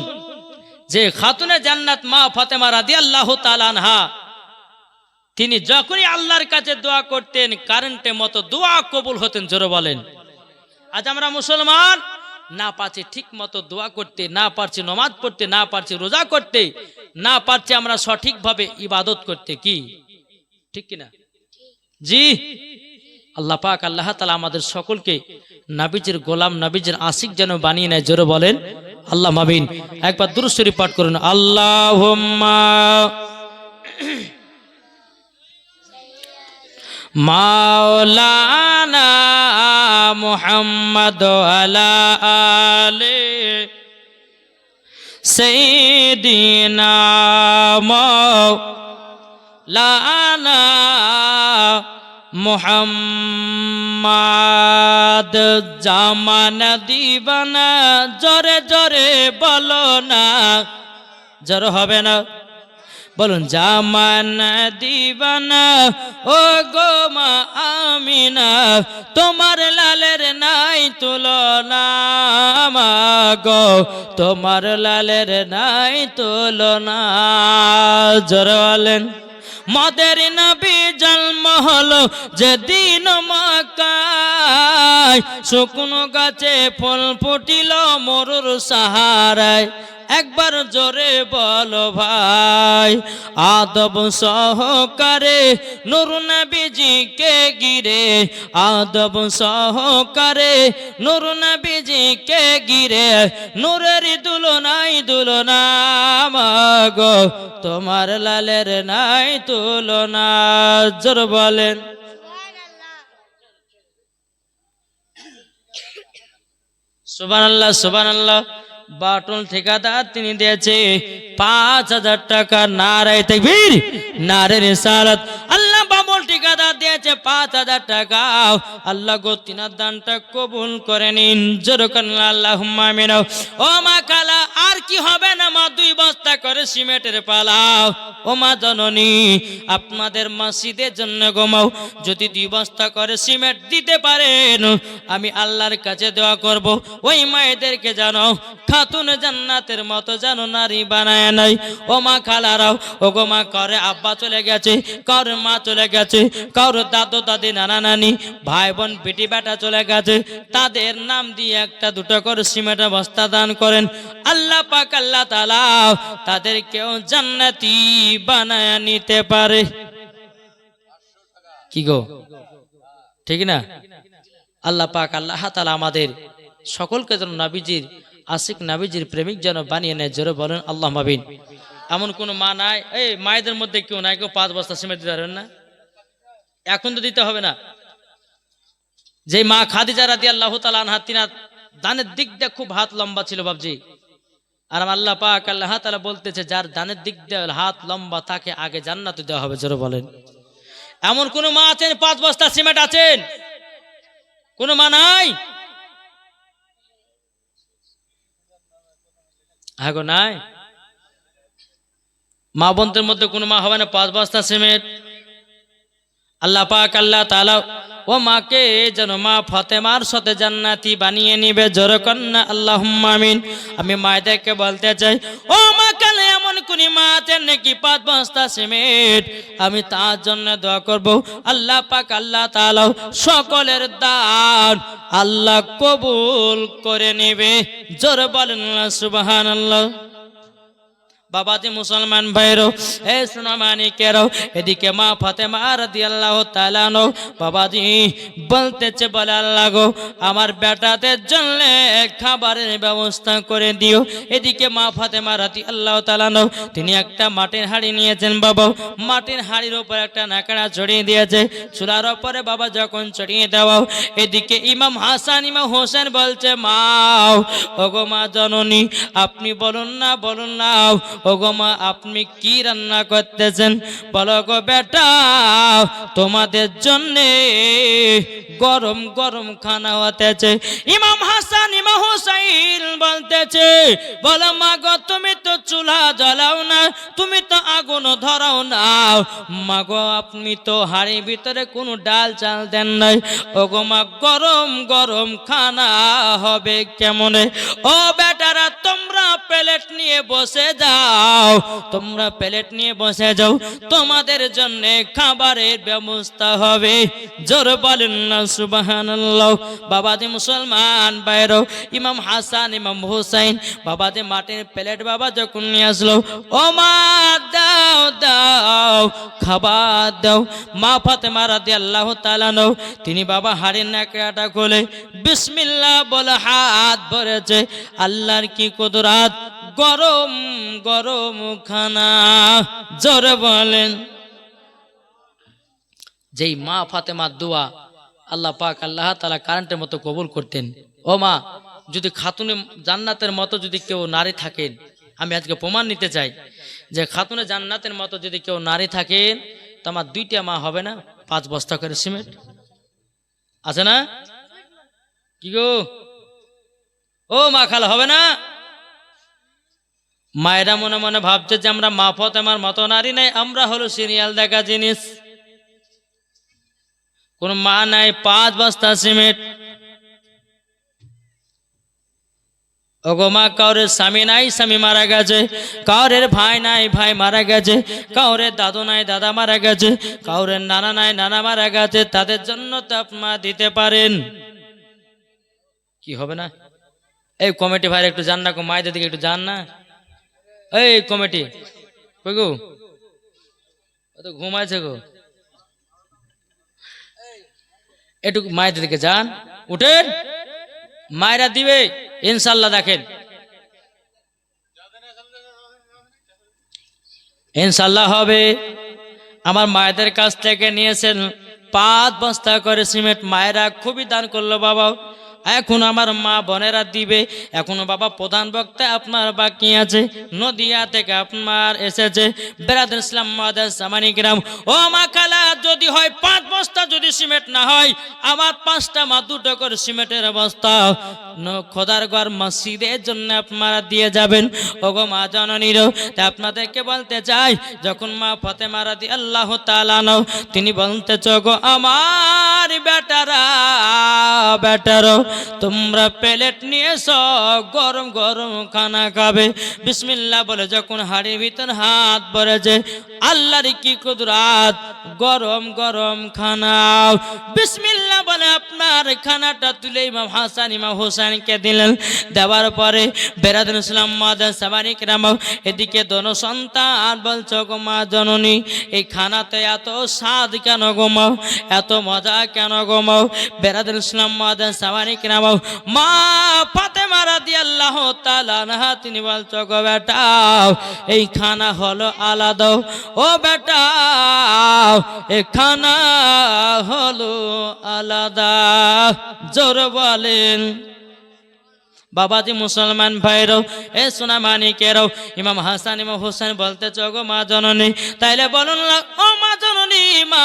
যে খাতুনে জান্নাত মা ফাতেমা রাদিয়াল্লাহু তাআলা আনহা তিনি যখনই আল্লাহর কাছে দোয়া করতেন কারেন্টের মতো দোয়া কবুল হতেন। জোরে বলেন। আজ আমরা মুসলমান না পারছি ঠিক মতো দোয়া করতে, না পারছি নমাজ পড়তে, না পারছি রোজা করতে, না পারছি আমরা সঠিকভাবে ইবাদত করতে, কি ঠিক কিনা? জি, আল্লাহ পাক আল্লাহ তাআলা আমাদের সকলকে নবীজির গোলাম, নবীজির আশিক যেন বানিয়ে নেয়। জোরে বলেন আল্লাহ আমিন। একবার দুরূদ শরীফ পাঠ করুন। আল্লাহুম্মা মাওলানা মুহাম্মদ আলা আলে সাইয়্যিদিনা মাওলানা মুহাম্মদ জামানা দিবানা, জোরে জোরে বলো না, জোরে হবে না, বলুন জামানা দিবানা ও গো মা আমিনা, তোমার লালের নাই তুলনা, মা গো তোমার লালের নাই তুলনা। জোরে বলেন মদের নবী জন্ম হলো যেদিন মক্কায়, শুকনো গাছে ফুল ফুটিল মরুর সাহারায়, একবার জোরে বলো ভাই। আদব সহকারে নূর নবীজিকে গিরে, আদব সহকারে নূর নবীজিকে গিরে, নূরের দুলনাই দুলনা, মাগো তোমার লালের নাই তুলনা। জোর বলেন সুবহানাল্লাহ সুবহানাল্লাহ। বাটুল ঠিকাদার তিনি দিয়েছে ৫,০০০ টাকা। নারায়ে তাকবীর, নারে রিসালাত। আল্লাহ বাবুল ঠিকাদার দিয়েছে ৫,০০০ টাকা। আল্লাহ গো তিনার দানটা কবুল করে নিন। জোরকান আল্লাহুম্মা আমিন। ও মা কালা আর কি হবে না মা, ২ বস্তা করে সিমেন্টের পালাও। ও মা জননী আপনাদের মসজিদের জন্য গোমাও যদি ২ বস্তা করে সিমেন্ট দিতে পারেন, আমি আল্লাহর কাছে দোয়া করব ওই মায়েদেরকে জানো খাতুন জান্নাতের মতো জানো নারী বানায় নাই। ও মা খালারাও, ও গো মা করে আব্বা চলে গেছে, কার মা চলে গেছে, কার দাদু দাদি নানা নানি ভাই বোন বেটি বেটা চলে গেছে, তাদের নাম দিয়ে ১টা ২টা করে সিমেন্টের বস্তা দান করেন। আল্লাহ পাক আল্লাহ তাআলা তাদেরকেও জান্নাতি বানায় নিতে পারে। কি গো ঠিক না? আল্লাহ পাক আল্লাহ তাআলা আমাদের সকলকে যেন নবীজির আশিক, নবীজির প্রেমিক যেন বানিয়ে নেয়। জোরে বলেন আল্লাহুম্মা আমিন। এমন কোন মা নাই, এই মায়েদের মধ্যে কেউ নাই কেউ ৫ বস্তা সিমেন্ট দিতে পারবেন না? এখন তো দিতে হবে না। যে মা খাদিজা রাদিয়াল্লাহু তাআলা আনহা, তিনার দানের দিকটা খুব হাত লম্বা ছিল বাবজি। আর আল্লাহ পাক আল্লাহ তাআলা বলতেছে যার দানের দিক দিয়ে হাত লম্বা তাকে আগে জান্নাতে দেওয়া হবে। জোরে বলেন। এমন কোন মা আছেন ৫ বস্তা সিমেন্ট আছেন? কোন মা নাই? হ্যাঁ গো নাই। মা বোনদের মধ্যে কোন মা হবে না ৫ বস্তা সিমেন্ট? আল্লাহ পাক আল্লাহ তাআলা ও মাকে যেন মা ফাতেমার সাথে জান্নাতি বানিয়ে নিবে। জোরে কন্না আল্লাহুম্মা আমিন। আমি মায়েদেরকে বলতে চাই, ও মা কালে এমন কোন মা আছেন নাকি ৫ বস্তা সিমেন্ট? আমি তার জন্য দোয়া করব আল্লাহ পাক আল্লাহ তাআলা সকলের দান আল্লাহ কবুল করে নেবে। জোরে বলেন সুবহানাল্লাহ। বাবাজি মুসলমান ভাইরো, এ সোনামানিকেরও, এদিকে মা ফাতেমা রাদিয়াল্লাহু তাআলা আনহা বাবাজি বলতেছে, বলে আল্লাহ গো আমার বেটাদের জন্য খাবারের ব্যবস্থা করে দিও। এদিকে মা ফাতেমা রাদিয়াল্লাহু তাআলা আনহা তিনি একটা মাটির হাঁড়ি নিয়েছেন। বাবা মাটির হাঁড়ির উপর একটা নাকড়া চড়িয়ে দিয়েছে। চুলার উপরে বাবা যখন চড়িয়ে দেওয়া, এদিকে ইমাম হাসান ইমাম হোসেন বলছে, মা ওগো মা জননী আপনি বলুন না, বলুন না ওগো মা আপনি কি রান্না করতেছেন? বলো গো বেটা তোমাদের জন্য গরম গরম খানা হতেছে। ইমাম হাসান ইমাম হুসাইন বলতেছে, বলো মা গো তুমি তো চুলা জ্বালাও না, তুমি তো আগুন ধরাও না, মা গো আপনি তো হাড়ির ভিতরে কোনো ডাল চাল দেন নাই। ওগো মা গরম গরম খানা হবে কেমনে? ও বেটারা তোমরা প্লেট নিয়ে বসে যাও, তোমরা প্লেট নিয়ে বসে যাও, তোমাদের জন্য খাবারের ব্যবস্থা হবে। জোর বলেন না সুবহানাল্লাহ। বাবাজি মুসলমান বাইরো, ইমাম হাসান ইমাম হুসাইন বাবাজি মাটির প্লেট বাবা যখন নিয়ে আসলো, ও মা দাও দাও খাবার দাও। মা ফাতেমা রাদিয়াল্লাহু তাআলা নও, তিনি বাবা হাড়ির নাকড়াটা খুলে বিসমিল্লাহ বলে হাত ভরেছে। আল্লাহর কি কুদরত, গরম গরম খানা। জোরে বলেন। যেই মা ফাতেমার দোয়া আল্লাহ পাক আল্লাহ তাআলা কারেন্টের মতো কবুল করতেন। ও মা, যদি খাতুনে জান্নাতের মতো যদি কেউ নারী থাকেন, আমি আজকে প্রমাণ নিতে চাই যে খাতুনে জান্নাতের মতো যদি কেউ নারী থাকেন, তো আমার 2টা মা হবে না 5 বস্তা করে সিমেন্ট আছে না? কি গো ও মা খালা, হবে না? মায়েরা মনে মনে ভাবছে যে আমরা মা ফাতেমার মতো নারী নাই, আমরা হলো সিরিয়াল দেখা জিনিস। কোন মা নাই 5 বস্তা সিমেন্ট। ওগো মা, কাউরের স্বামী নাই, স্বামী মারা গেছে, কাউরের ভাই নাই, ভাই মারা গেছে, কাউরের দাদু নাই, দাদা মারা গেছে, কাউরের নানা নাই, নানা মারা গেছে, তাদের জন্য তো আপনা দিতে পারেন। কি হবে না? এই কমিটি ভাই একটু যান না, মায়েদের দিকে একটু যান না। এই কমিটি কই গো, তো ঘুমাইছে গো, একটু মায়েদের দিকে যান, উঠেন, মায়েরা দিবে ইনশাল্লাহ। দেখেন ইনশাল্লাহ হবে। আমার মায়েদের কাছ থেকে নিয়েছেন 5 বস্তা করে সিমেন্ট, মায়েরা খুবই দান করলো বাবা। এখন আমার মা বোনেরা দিবে। এখনো বাবা প্রধান বক্তা আপনার বাকি আছে, নদিয়া থেকে আপনার এসেছে বেরাদুল ইসলাম মাদার সামানি গ্রাম। ও মা খালা, যদি হয় 5 বস্তা, যদি সিমেন্ট না হয় আমার 5টা মা 2টো করে সিমেন্টের বস্তা খোদার ঘর মসজিদের জন্য আপনারা দিয়ে যাবেন। ওগো মা জননীরও, তাই আপনাদেরকে বলতে চাই, যখন মা ফাতেমা রাদিয়াল্লাহু তাআলা নও, তিনি বলতে গো আমার বেটারা তোমরা প্লেট নিয়ে এসো, গরম গরম খানা খাবে। বিসমিল্লাহ বলে যখন হাড়ির ভিতর হাত ভরেছে, আল্লাহর কি কুদরত, গরম গরম খানা। বিসমিল্লাহ বলে আপনার খানাটা তুলে ইমাম হাসান ইমাম হুসাইনকে দিলেন। দেওয়ার পরে বেরাদুল ইসলাম মাদার সামানি গ্রাম, এদিকে দোনো সন্তান বলছো গো মা জননী, এই খানাতে এত স্বাদ কেন গো মা, এত মজা কেন গো মা? বেরাদুল ইসলাম মাদার সামানি গ্রাম মা ফাতেমা রাদিয়াল্লাহু তাআলা আনহা, তিনি বলছো গো বেটা, এই খানা হলো আলাদা। ও বেটা, এই খানা হলো আলাদা। জোর বলেন। বাবাজি মুসলমান ভাইরাও, এ সোনা মানিকেরাও, ইমাম হাসান ইমাম হোসেন বলতে গো মা জননী, তাইলে বলুন না ও মা জননী, মা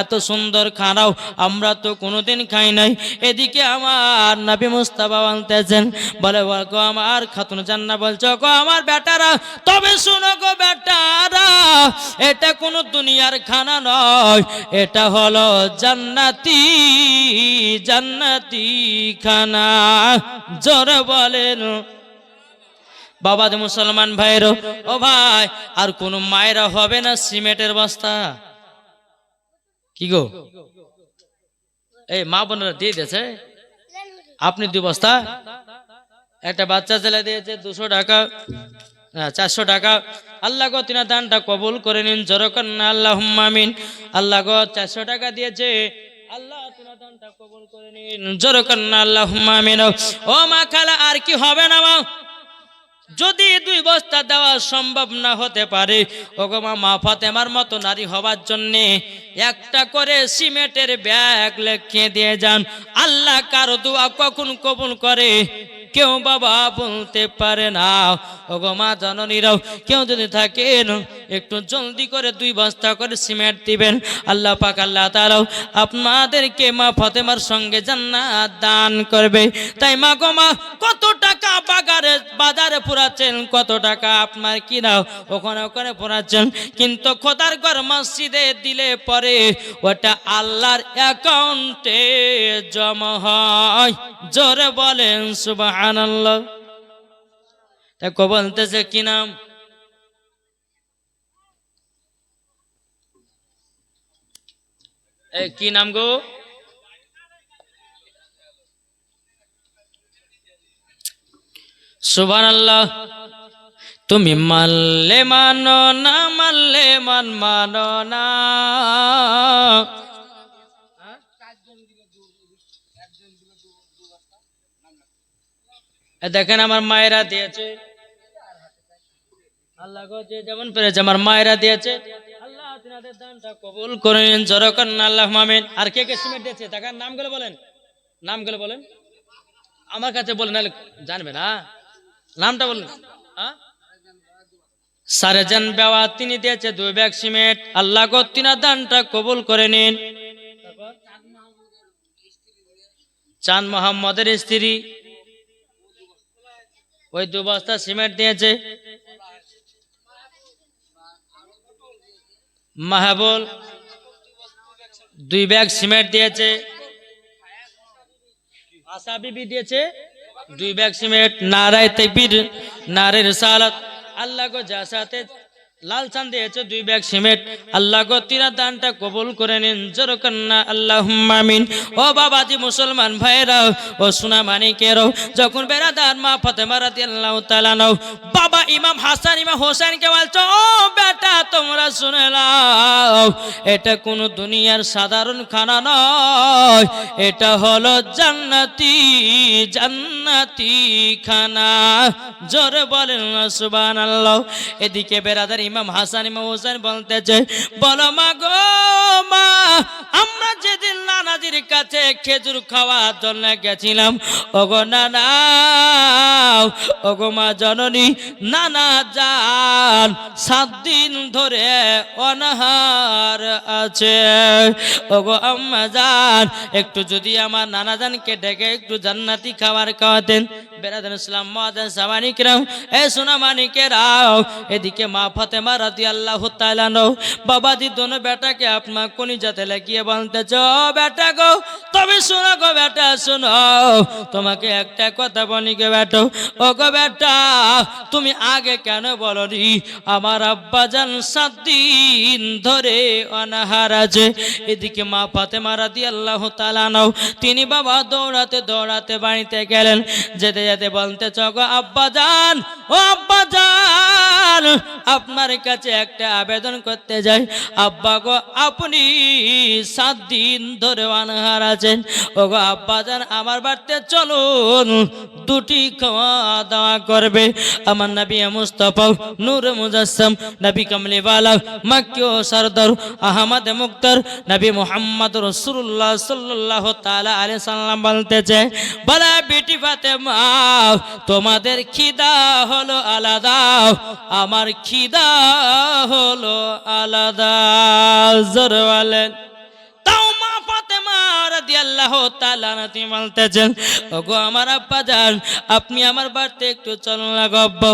এত সুন্দর খানাও আমরা তো কোনোদিন খাই নাই। এদিকে আমার নবী মুস্তাফা বলতেছেন, বলে গো আমার খাতুন জান্নাত, বলছো গো আমার বেটারা, তবে শুনো গো বেটারা, এটা কোনো দুনিয়ার খানা নয়, এটা হলো জান্নাতি জান্নাতি খানা। জোরে বলেন। বাবা মুসলমান ভাইরো, ও ভাই, আর কোন মায়েরা হবে না সিমেন্টের বস্তা? কি গো, এই মা বোনেরা দিয়ে দিয়েছে, আপনি 2 বস্তা, একটা বাচ্চা ছেলে দিয়েছে 200 টাকা, 400 টাকা। আল্লাহ গো তিনা দানটা কবুল করে নিন, জোরকন আল্লাহুম্মা আমিন। আল্লাহ গো 400 টাকা দিয়েছে, আল্লাহ তিনা দানটা কবুল করে নিন, জোরকন আল্লাহুম্মা আমিন। ও মা খালা, আর কি হবে না মা? যদি 2 বস্তা দেওয়া সম্ভব না হতে পারে, ওগো মা ফাতেমার মতো নারী হবার জন্যে একটা করে সিমেন্টের ব্যাগ লিখে দিয়ে যান। আল্লাহ কারো দোয়া কখন কবুল করে কেউ বাবা বলতে পারে না। ওগো মা জননীরাও, কেউ যদি থাকেন একটু জলদি করে 2 বস্তা করে সিমেন্ট দিবেন। আল্লাহ পাক আল্লাহ তাআলা আপনাদেরকে মা ফাতেমার সঙ্গে জান্নাত দান করবে। তাই মা গো মা, কত টাকা বাজারে পুরাচ্ছেন, কত টাকা আপনার কিনাও ওখানে ওখানে পুরাচ্ছেন, কিন্তু খোদার ঘর মসজিদে দিলে পরে ওটা আল্লাহর অ্যাকাউন্টে জমা হয়। জোরে বলেন সুবহানাল্লাহ। তা বলতেছে কি নাম? কি নাম গো? সুবহানাল্লাহ। তুমি মানলে মানো না মানলে মানো না। দেখেন আমার মায়েরা দিয়েছে, আল্লাহ গো যে যেমন পেরেছে আমার মায়েরা দিয়েছে, আল্লাহ তিনাদের দানটা কবুল করে নিন। জোরকান আল্লাহ আমিন। আর কে কে সিমেন্ট দিয়েছে তাকার নামগুলো বলেন, নামগুলো বলেন আমার কাছে বলেন, নাহলে জানবে না। নামটা বলুন। সারেজান বেওয়া তিনি দিয়েছে 2 ব্যাগ সিমেন্ট, আল্লাহ গো তিনার দানটা কবুল করে নিন। চাঁদ মোহাম্মদের স্ত্রী ওই 2 বস্তা সিমেন্ট দিয়েছে। মাহবুল 2 ব্যাগ সিমেন্ট দিয়েছে। আশা বিবি দিয়েছে 2 ব্যাগ সিমেন্ট। নারায়ে তাকবীর, নারে রিসালাত, আল্লাহ গো যা সাথে লাল চাঁদ দিয়েছে 2 ব্যাগ সিমেন্ট, আল্লাহ গো তিনার দানটা কবুল করে নিন। জোরকান্না আল্লাহুম্মা আমিন। ও বাবাজি মুসলমান ভাইরা ও সোনা মানিকেরও, যখন বেরাদার মা ফাতেমা রাদিয়াল্লাহু তাআলা নাও বাবা ইমাম হাসান ইমাম হোসেনকে বলছো, ও বেটা তোমরা শুনে নাও, এটা কোনো দুনিয়ার সাধারণ খানা নয়, এটা হলো জান্নাতি জান্নাতি খানা। জোরে বলেন সুবহানাল্লাহ। এদিকে বেরাদার ইমাম হাসান ইমাম হোসেন বলতেছে, বলো মা গো মা, আমরা যেদিন নানাজির কাছে খেজুর খাওয়ার জন্য গেছিলাম, ওগো নানা, ওগো মা জননী, নানা জান 7 দিন ধরে অনাহার আছে। ওগো আম্মা জান, একটু যদি আমার নানা জানকে ডেকে একটু জান্নাতি খাবার খাওয়াতেন। বেরাদার ইসলাম মুআজ্জিন সামানিকরাম, এ সোনা মানিকেরাও, এদিকে মা ফাতেমা রাদিয়াল্লাহু তাআলা নো বাবাজি দোনো বেটাকে আপনার কলিজাতে লাগিয়ে বলতেছ, বেটা গো তবে শোনো গো বেটা শোনো, তোমাকে একটা কথা বলি গো বেটা, ও গো বেটা তুমি আগে কেন বলনি আমার আব্বাজান 7 দিন ধরে অনাহার আছে। এদিকে মা ফাতেমা রাদিয়াল্লাহু তাআলা নো তিনি বাবা দৌড়াতে দৌড়াতে বাড়িতে গেলেন। যেতে যেতে বলতেছ, গো আব্বাজান, ও আব্বাজান আপনার কাছে একটা আবেদন করতে যাই। আব্বা গো আপনি 7 দিন ধরে অনাহার আছেন, ও গো আব্বাজান আমার বাড়িতে চলুন, 2টি খাওয়া দাওয়া করবে। আমার নবী মুস্তাফা নূর মুজাসসাম নবী কামলিওয়ালা মক্কি ও সরদার আহমদ মুক্তার নবী মুহাম্মদ রাসূলুল্লাহ সাল্লাল্লাহু তাআলা আলাইহি সাল্লাম বলতেছে, বলা বেটি ফাতেমা তোমাদের খিদা হলো আলাদা, আমার খিদা হলো আলাদা। জোরে বলেন। তাও মা ফাতেমা রাদিয়াল্লাহু তাআলা তিনি বলতেছেন, ওগো আমার আব্বাজান আপনি আমার বাড়িতে একটু চলুন না গো আব্বা,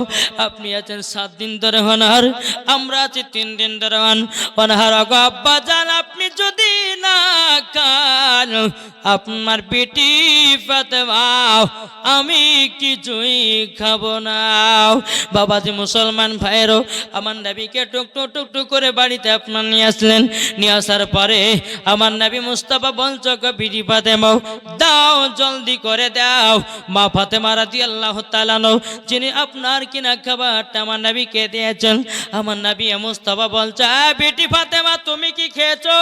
আপনি আছেন 7 দিন ধরে অনাহার, আমরা আছি 3 দিন ধরে অনাহার। গো আব্বাজান আপনি যদি না খান আপনার বেটি ফাতেমা আমি কিছুই খাবো না। বাবাজি মুসলমান ভাইয়েরও, আমার নবীকে টুকটুক টুকটুক করে বাড়িতে আপনার নিয়ে আসলেন। নিয়ে আসার পরে আমার নবী মুস্তাফা বলছ, গো বিটি ফাতেমা দাও জলদি করে দাও। মা ফাতেমা রাদিয়াল্লাহু তাআলা যিনি আপনার কিনা খাবারটা আমার নবীকে দিয়েছেন, আমার নবী মুস্তাফা বলছে, বেটি ফাতেমা তুমি কি খেয়েছো?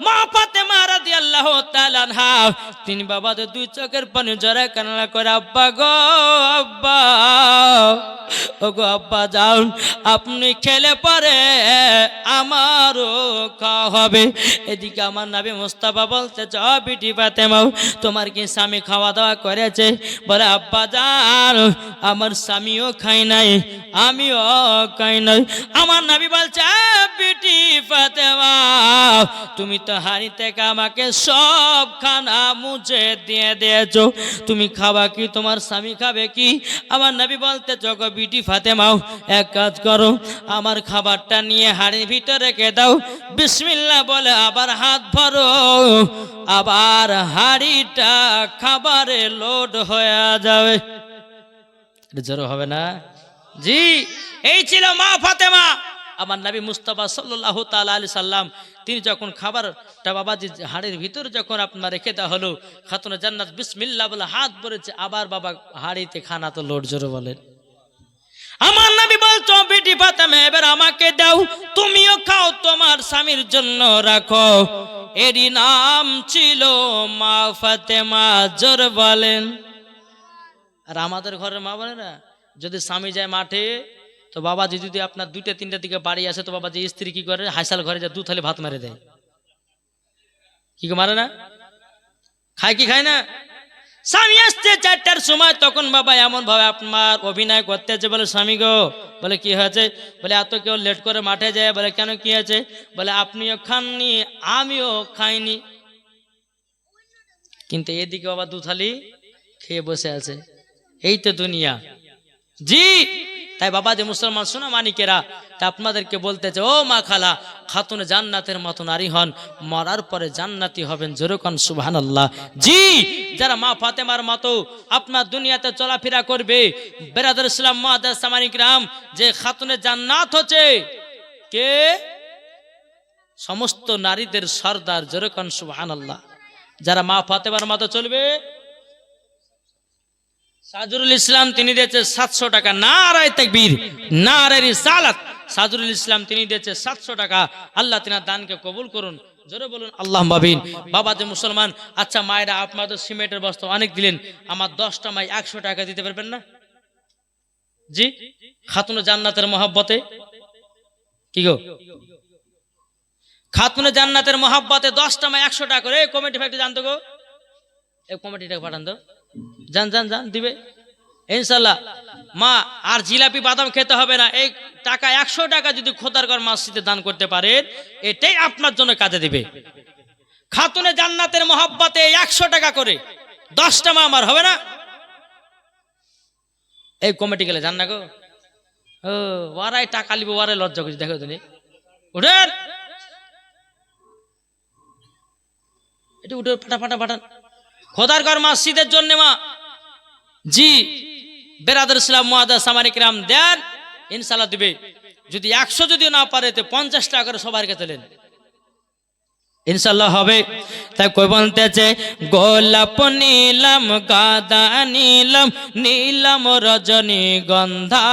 মা ফাতেমা রাদিয়াল্লাহু তাআলা তিনি বাবাদের 2 চোখের পানি জড়া কান্না করে, আব্বা গো আব্বা, ও গো আব্বা যাও, আপনি খেলে পরে আমারও খাওয়া হবে। এদিকে আমার নবী মুস্তাফা বলছে, বিটি ফাতেমা তোমার কি স্বামী খাওয়া দাওয়া করেছে? বলে আব্বা যান আমার স্বামীও খাই নাই আমিও খাই নাই। আমার নবী বলছে, বিটি ফাতেমা তুমি তো হাড়ি থেকে আমাকে সব খানা মুছে দিয়ে দিয়েছো, তুমি খাবা কি তোমার স্বামী খাবে কি? আমার নবী বলতে, গো বিটি ফাতেমা এক কাজ করো, আমার খাবারটা নিয়ে হাড়ির ভিতরে রেখে দাও, বিসমিল্লাহ বলে আবার হাত ভরো, আবার হাড়িটা খাবারে লোড হয়ে যাবে। জোর হবে না? জি, এই ছিল মা ফাতেমা। আমার নবী মুস্তাফা সাল্লাল্লাহু তাআলা আলাইহি সাল্লাম তিনি যখন খাবারটা বাবাজি হাড়ির ভিতরে যখন আপনার রেখে দেওয়া হলো, খাতুনে জান্নাত বিসমিল্লাহ বলে হাত ভরেছে, আবার বাবা হাড়িতে খানা তো লোড জোরে বলেন। আমার নবী বলছো বেটি ফাতেমা এবার আমাকে দাও, তুমিও খাও, তোমার স্বামীর জন্য রাখো। এরই নাম ছিল মা ফাতেমা, জোর বলেন। আর আমাদের ঘরের মা বলে না, যদি স্বামী যায় মাঠে তো বাবাজি যদি আপনার 2টা-3টার দিকে বাড়ি আসে তো বাবাজি স্ত্রী কি করে, হাইসাল ঘরে যা 2 থালি ভাত মেরে দেয়। কি মারে না, খায় কি খায় না। স্বামী আসছে 4টার সময়, তখন বাবা এমন ভাবে আপনার অভিনয় করতেছে, বলে স্বামী গো, বলে কি হয়েছে, বলে এত কেউ লেট করে মাঠে যায়, বলে কেন কি হয়েছে, বলে আপনিও খাননি আমিও খাইনি, কিন্তু এদিকে বাবা 2 থালি খেয়ে বসে আছে। এই তো দুনিয়া। জি, তাই বাবা যে মুসলমান শোনা মানিকেরা, তা আপনাদেরকে বলতেছে ও মা খালা, খাতুনে জান্নাতের মতো নারী হন, মরার পরে জান্নাতি হবেন, জোরে কোন সুবহানাল্লাহ। জি, যারা মা ফাতেমার মতো আপনার দুনিয়াতে চলাফেরা করবে, বেরাদর ইসলাম মুআদ্দাস সামানিকরাম, যে খাতুনে জান্নাত হচ্ছে কে, সমস্ত নারীদের সর্দার, জোরে কোন সুবহানাল্লাহ। যারা মা ফাতেমার মতো চলবে, সাজরুল ইসলাম তিনি দিয়েছে 700 টাকা, নারায়ে তাকবীর, নারায়ে রিসালাত। সাজরুল ইসলাম তিনি দিয়েছে 700 টাকা। আল্লাহ তিনার দানকে কবুল করুন, জোরে বলুন আল্লাহুম্মা আমিন। বাবা যে মুসলমান, আচ্ছা মায়েরা আপনাদের সিমেন্টের বস্তা অনেক দিলেন, আমার 10টা মাই 100 টাকা দিতে পারবেন না? জি, খাতুনে জান্নাতের মহব্বতে কি গো, খাতুনে জান্নাতের মহব্বতে 10টা মাই 100 টাকা করে। কমিটি ফ্যাক্টরি জানতো গো, এই কমিটিটা পাঠান তো, জান জান জান দিবে ইনশাল্লাহ। মা আর জিলাপি বাদাম খেতে হবে না, এই টাকা 100 টাকা যদি খোদারগড় মসজিদে দান করতে পারেন, এটাই আপনার জন্য কাজে দিবে। খাতুনে জান্নাতের মহব্বতে 100 টাকা করে 10টা মা আমার হবে না? এই কমিটি গেলে জান না গো, ও ওরাই টাকা লিব, ওরাই লজ্জা করছে, দেখো তুমি উঠেন, এটা উঠে ফাটা ফাটা ফাটান খোদারগড় মসজিদের জন্য মা। জি, বেরাদর ইসলাম মুআদ্দাস সামানিকরাম দেন, ইনশাআল্লাহ দিবে। যদি 100 যদিও না পারে তো 50 টাকা করে সবার কাছে দেন, ইনশাআল্লাহ হবে। তাই কই বলতেছে, গোলাপ নীলাম গাঁদা নীলাম, নীলাম রজনীগন্ধা,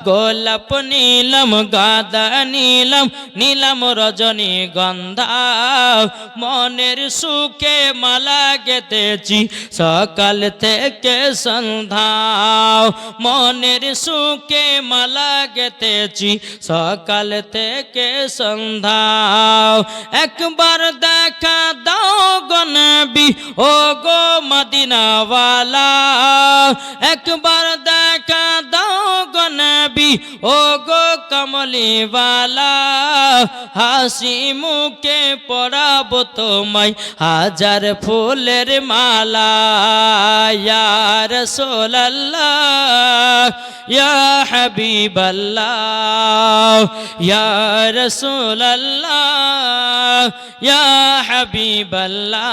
গোলাপ নীলাম গাঁদা নীলাম, নীলাম রজনীগন্ধা, মনের সুখে মালা গেঁথেছি সকাল থেকে সন্ধ্যা, মনের সুখে মালা গেঁথেছি সকাল থেকে সন্ধ্যা, একবার দেখা দাও গো নবী ও গো মদিনাওয়ালা, একবার দেখা দাও গো নবী ও গো কমলিওয়ালা, হাসি মুখে পরাবো তোমায় হাজার ফুলের মালা, ইয়া রাসূলুল্লাহ ইয়া হাবিবাল্লাহ ইয়া রাসূলুল্লাহ ইয়া হাবিবাল্লাহ।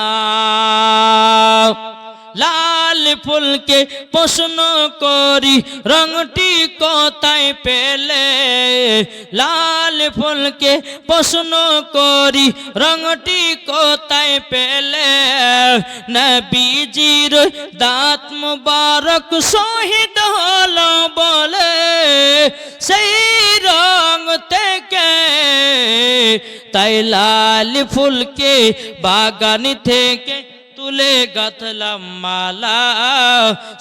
লাল ফুলকে প্রশ্ন করি রংটি কোথায় পেলে, লাল ফুলকে প্রশ্ন করি রংটি কোথায় পেলে, নবীজির দাঁত মুবারক শহীদ হলো বলে সেই রং থেকে, তাই লাল ফুলকে বাগান থেকে তুলে গাঁথলাম মালা,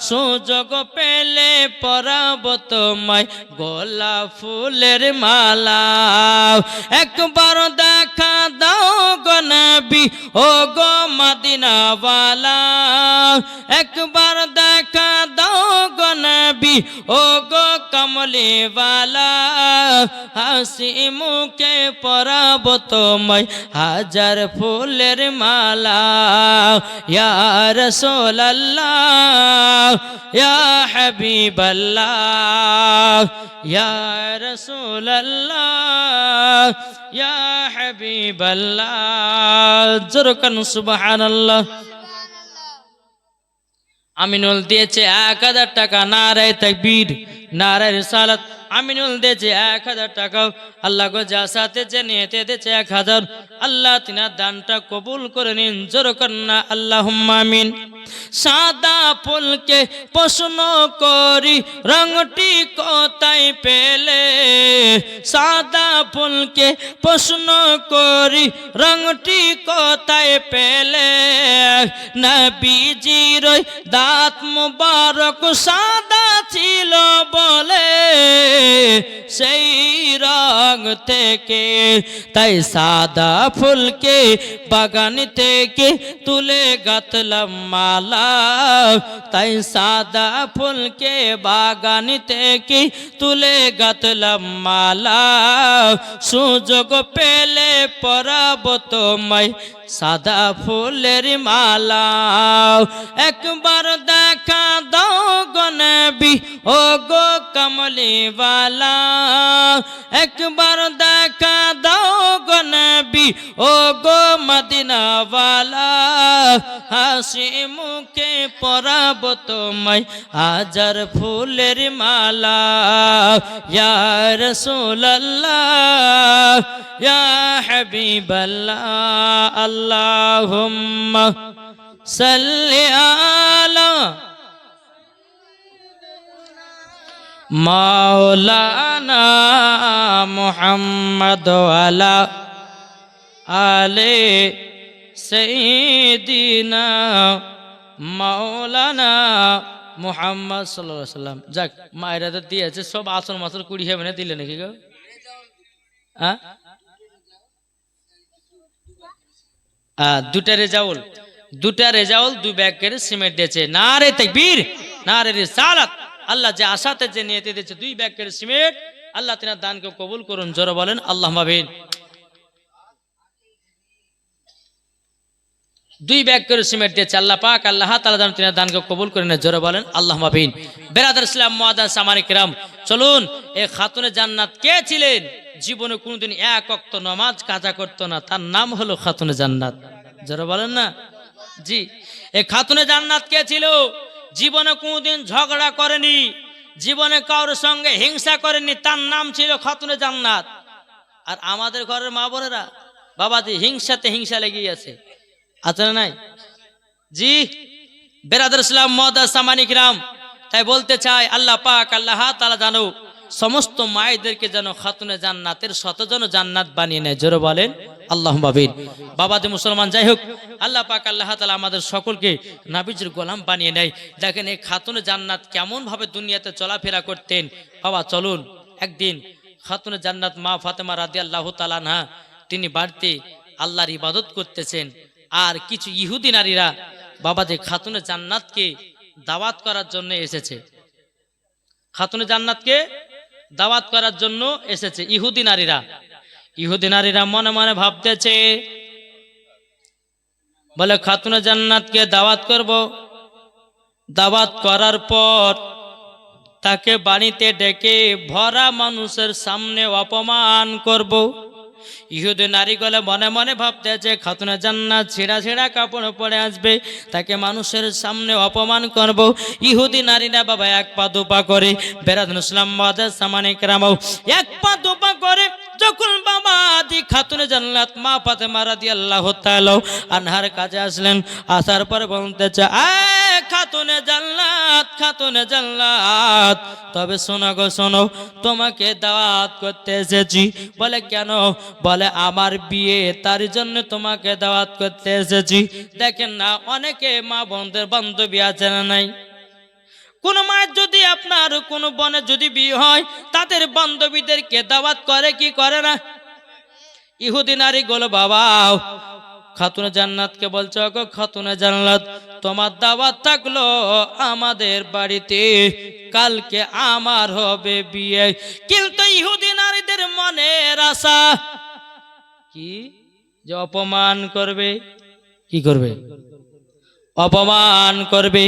সুযোগ পেলে পরাবো তোমায় গোলাপ ফুলের মালা, একবার দেখা দাও গো নবী ও গো মদিনাওয়ালা, একবার দেখা দাও গো নবী ও গো কমলিওয়ালা, হাসি মুখে পরাবো তোমায় হাজার ফুলের মালা, ইয়া রাসূলুল্লাহ ইয়া হাবিবাল্লাহ ইয়া রাসূলুল্লাহ ইয়া হাবিবাল্লাহ, জোরে কান সুবহানাল্লাহ। আমিনুল দিয়েছে 1000 টাকা, নারায়ে তাকবীর, নারায়ে রিসালাত। আমিনুল দিয়েছে 1000 টাকা, আল্লাহ গো যা সাথে যে নিয়েতে দিয়েছে 1000, আল্লাহ তিনার দানটা কবুল করে নিন, জোর কন্না আল্লাহুম্মা আমিন। সাদা ফুলকে প্রশ্ন করি রংটি কোথায় পেলে, সাদা ফুলকে প্রশ্ন করি রংটি কোথায় পেলে, নবীজির দাঁত মুবারক সাদা ছিল বলে সেই রং থেকে, তাই সাদা ফুলকে বাগান থেকে তুলে গাঁথলাম মালা, তাই সাদা ফুলকে বাগান থেকে তুলে গাঁথলাম মালা, সুযোগ পেলে পরাবো তোমায় সাদা ফুলের মালা। একবার দেখা দাও গো নবী ও গো কমলিওয়ালা, একবার দেখা দাও গো নবী ও গো মদিনাওয়ালা, হাসি মুখে পরাবো তোমায় হাজার ফুলের মালা। ইয়া রাসূলুল্লাহ ইয়া হাবিবাল্লাহ, আল্লাহুম্মা সাল্লি আলা মাওলানা মুহাম্মদ ওয়ালা আলে সাইয়্যিদিনা মাওলানা মুহাম্মদ সাল্লাল্লাহু আলাইহি ওয়াসাল্লাম। যাক, মায়েরা তো দিয়েছে সব আসল মাসল কুড়ি হেবেনে দিলে নাকি গো? হ্যাঁ, দুটা রেজাউল, 2 ব্যাগ করে সিমেন্ট দিয়েছে। নারে তাকবীর, নারে রিসালাত। আল্লাহ যে আশাতে যে নিয়তে দিয়েছে 2 ব্যাগ করে সিমেন্ট, আল্লাহ তিনার দানকে কবুল করুন, জোরে বলেন আল্লাহুম্মা আমিন। 2 ব্যাগ করে সিমেন্ট দিয়েছে আল্লাহ পাক, আল্লাহ তাআলা যেন তিনার দানকে কবুল করে নেয়, জোরে বলেন আল্লাহুম্মা আমিন। বেরাদার ইসলাম মুআদ্দাস সামানি কিরাম, চলুন এই খাতুনে জান্নাত কে ছিলেন? জীবনে কোনোদিন 1 ওয়াক্ত নামাজ কাজা করতো না, তার নাম হলো খাতুনে জান্নাত, জোরে বলেন না জি। এই খাতুনে জান্নাত কে ছিল? জীবনে কোনোদিন ঝগড়া করেনি, জীবনে কারোর সঙ্গে হিংসা করেনি, তার নাম ছিল খাতুনে জান্নাত। আর আমাদের ঘরের মা বোনেরা বাবাজি হিংসাতে হিংসা লেগেই আছে না নাই জি? বেরাদার ইসলাম মুআদ্দাস সামানি কিরাম, তাই বলতে চাই আল্লাহ পাক আল্লাহ তাআলা জানো সমস্ত মায়েদেরকে যেন খাতুনে জান্নাতের 100 জান্নাত বানিয়ে নেয়, জোরে বলেন আল্লাহুম্মা আমিন। বাবাজি মুসলমান যাই হোক, আল্লাহ পাক আল্লাহ তাআলা আমাদের সকলকে নবীজির গোলাম বানিয়ে নেয়। দেখেন এই খাতুনে জান্নাত কেমন ভাবে দুনিয়াতে চলাফেরা করতেন। বাবা চলুন, একদিন খাতুনে জান্নাত মা ফাতেমা রাদিয়াল্লাহু তাআলা আনহা তিনি বাড়িতে আল্লাহর ইবাদত করতেছেন, আর কিছু ইহুদি নারীরা বাবাজি খাতুনে জান্নাতকে দাওয়াত করার জন্য এসেছে, খাতুনে জান্নাতকে দাওয়াত করার জন্য এসেছে ইহুদি নারীরা। ইহুদি নারীরা মনে মনে ভাবতেছে, বলে খাতুনে জান্নাতকে দাওয়াত করব, দাওয়াত করার পর তাকে বাড়িতে ডেকে ভরা মানুষের সামনে অপমান করব। ইহুদি নারীগুলো মনে মনে ভাবতেছে খাতুনে জান্নাত ছেঁড়া ছেঁড়া কাপড় পরে আসবে, তাকে মানুষের সামনে অপমান করব। ইহুদি নারীরা বাবা 1 পা 2 পা করে, বেরাদার ইসলাম মুআদ্দাস সামানি কিরাম 1 পা 2 পা করে যখন বাবা দি খাতুনে জান্নাত মা ফাতেমা রাদিয়াল্লাহু তাআলা আনহার কাছে আসলেন, আসার পর বলতেছে খাতুনে জান্নাত, খাতুনে জান্নাত, তবে শোনো গো শোনো, তোমাকে দাওয়াত করতে এসেছি। বলে কেন? বলে আমার বিয়ে, তার জন্য তোমাকে দাওয়াত করতে এসেছি। দেখেন না অনেকে মা বোনদের বান্ধবী আছে না নাই? কোন মায়ের যদি আপনার কোন বোনের যদি বিয়ে হয় তাদের বান্ধবীদেরকে দাওয়াত করে কি করে না? ইহুদি নারী গুলো বাবা খাতুনে জান্নাতকে বলছে, গো খাতুনে জান্নাত, তোমার দাওয়াত থাকলো আমাদের বাড়িতে, কালকে আমার হবে বিয়ে। কিন্তু ইহুদি নারীদের মনের আশা কি? যে অপমান করবে। কি করবে? অপমান করবে।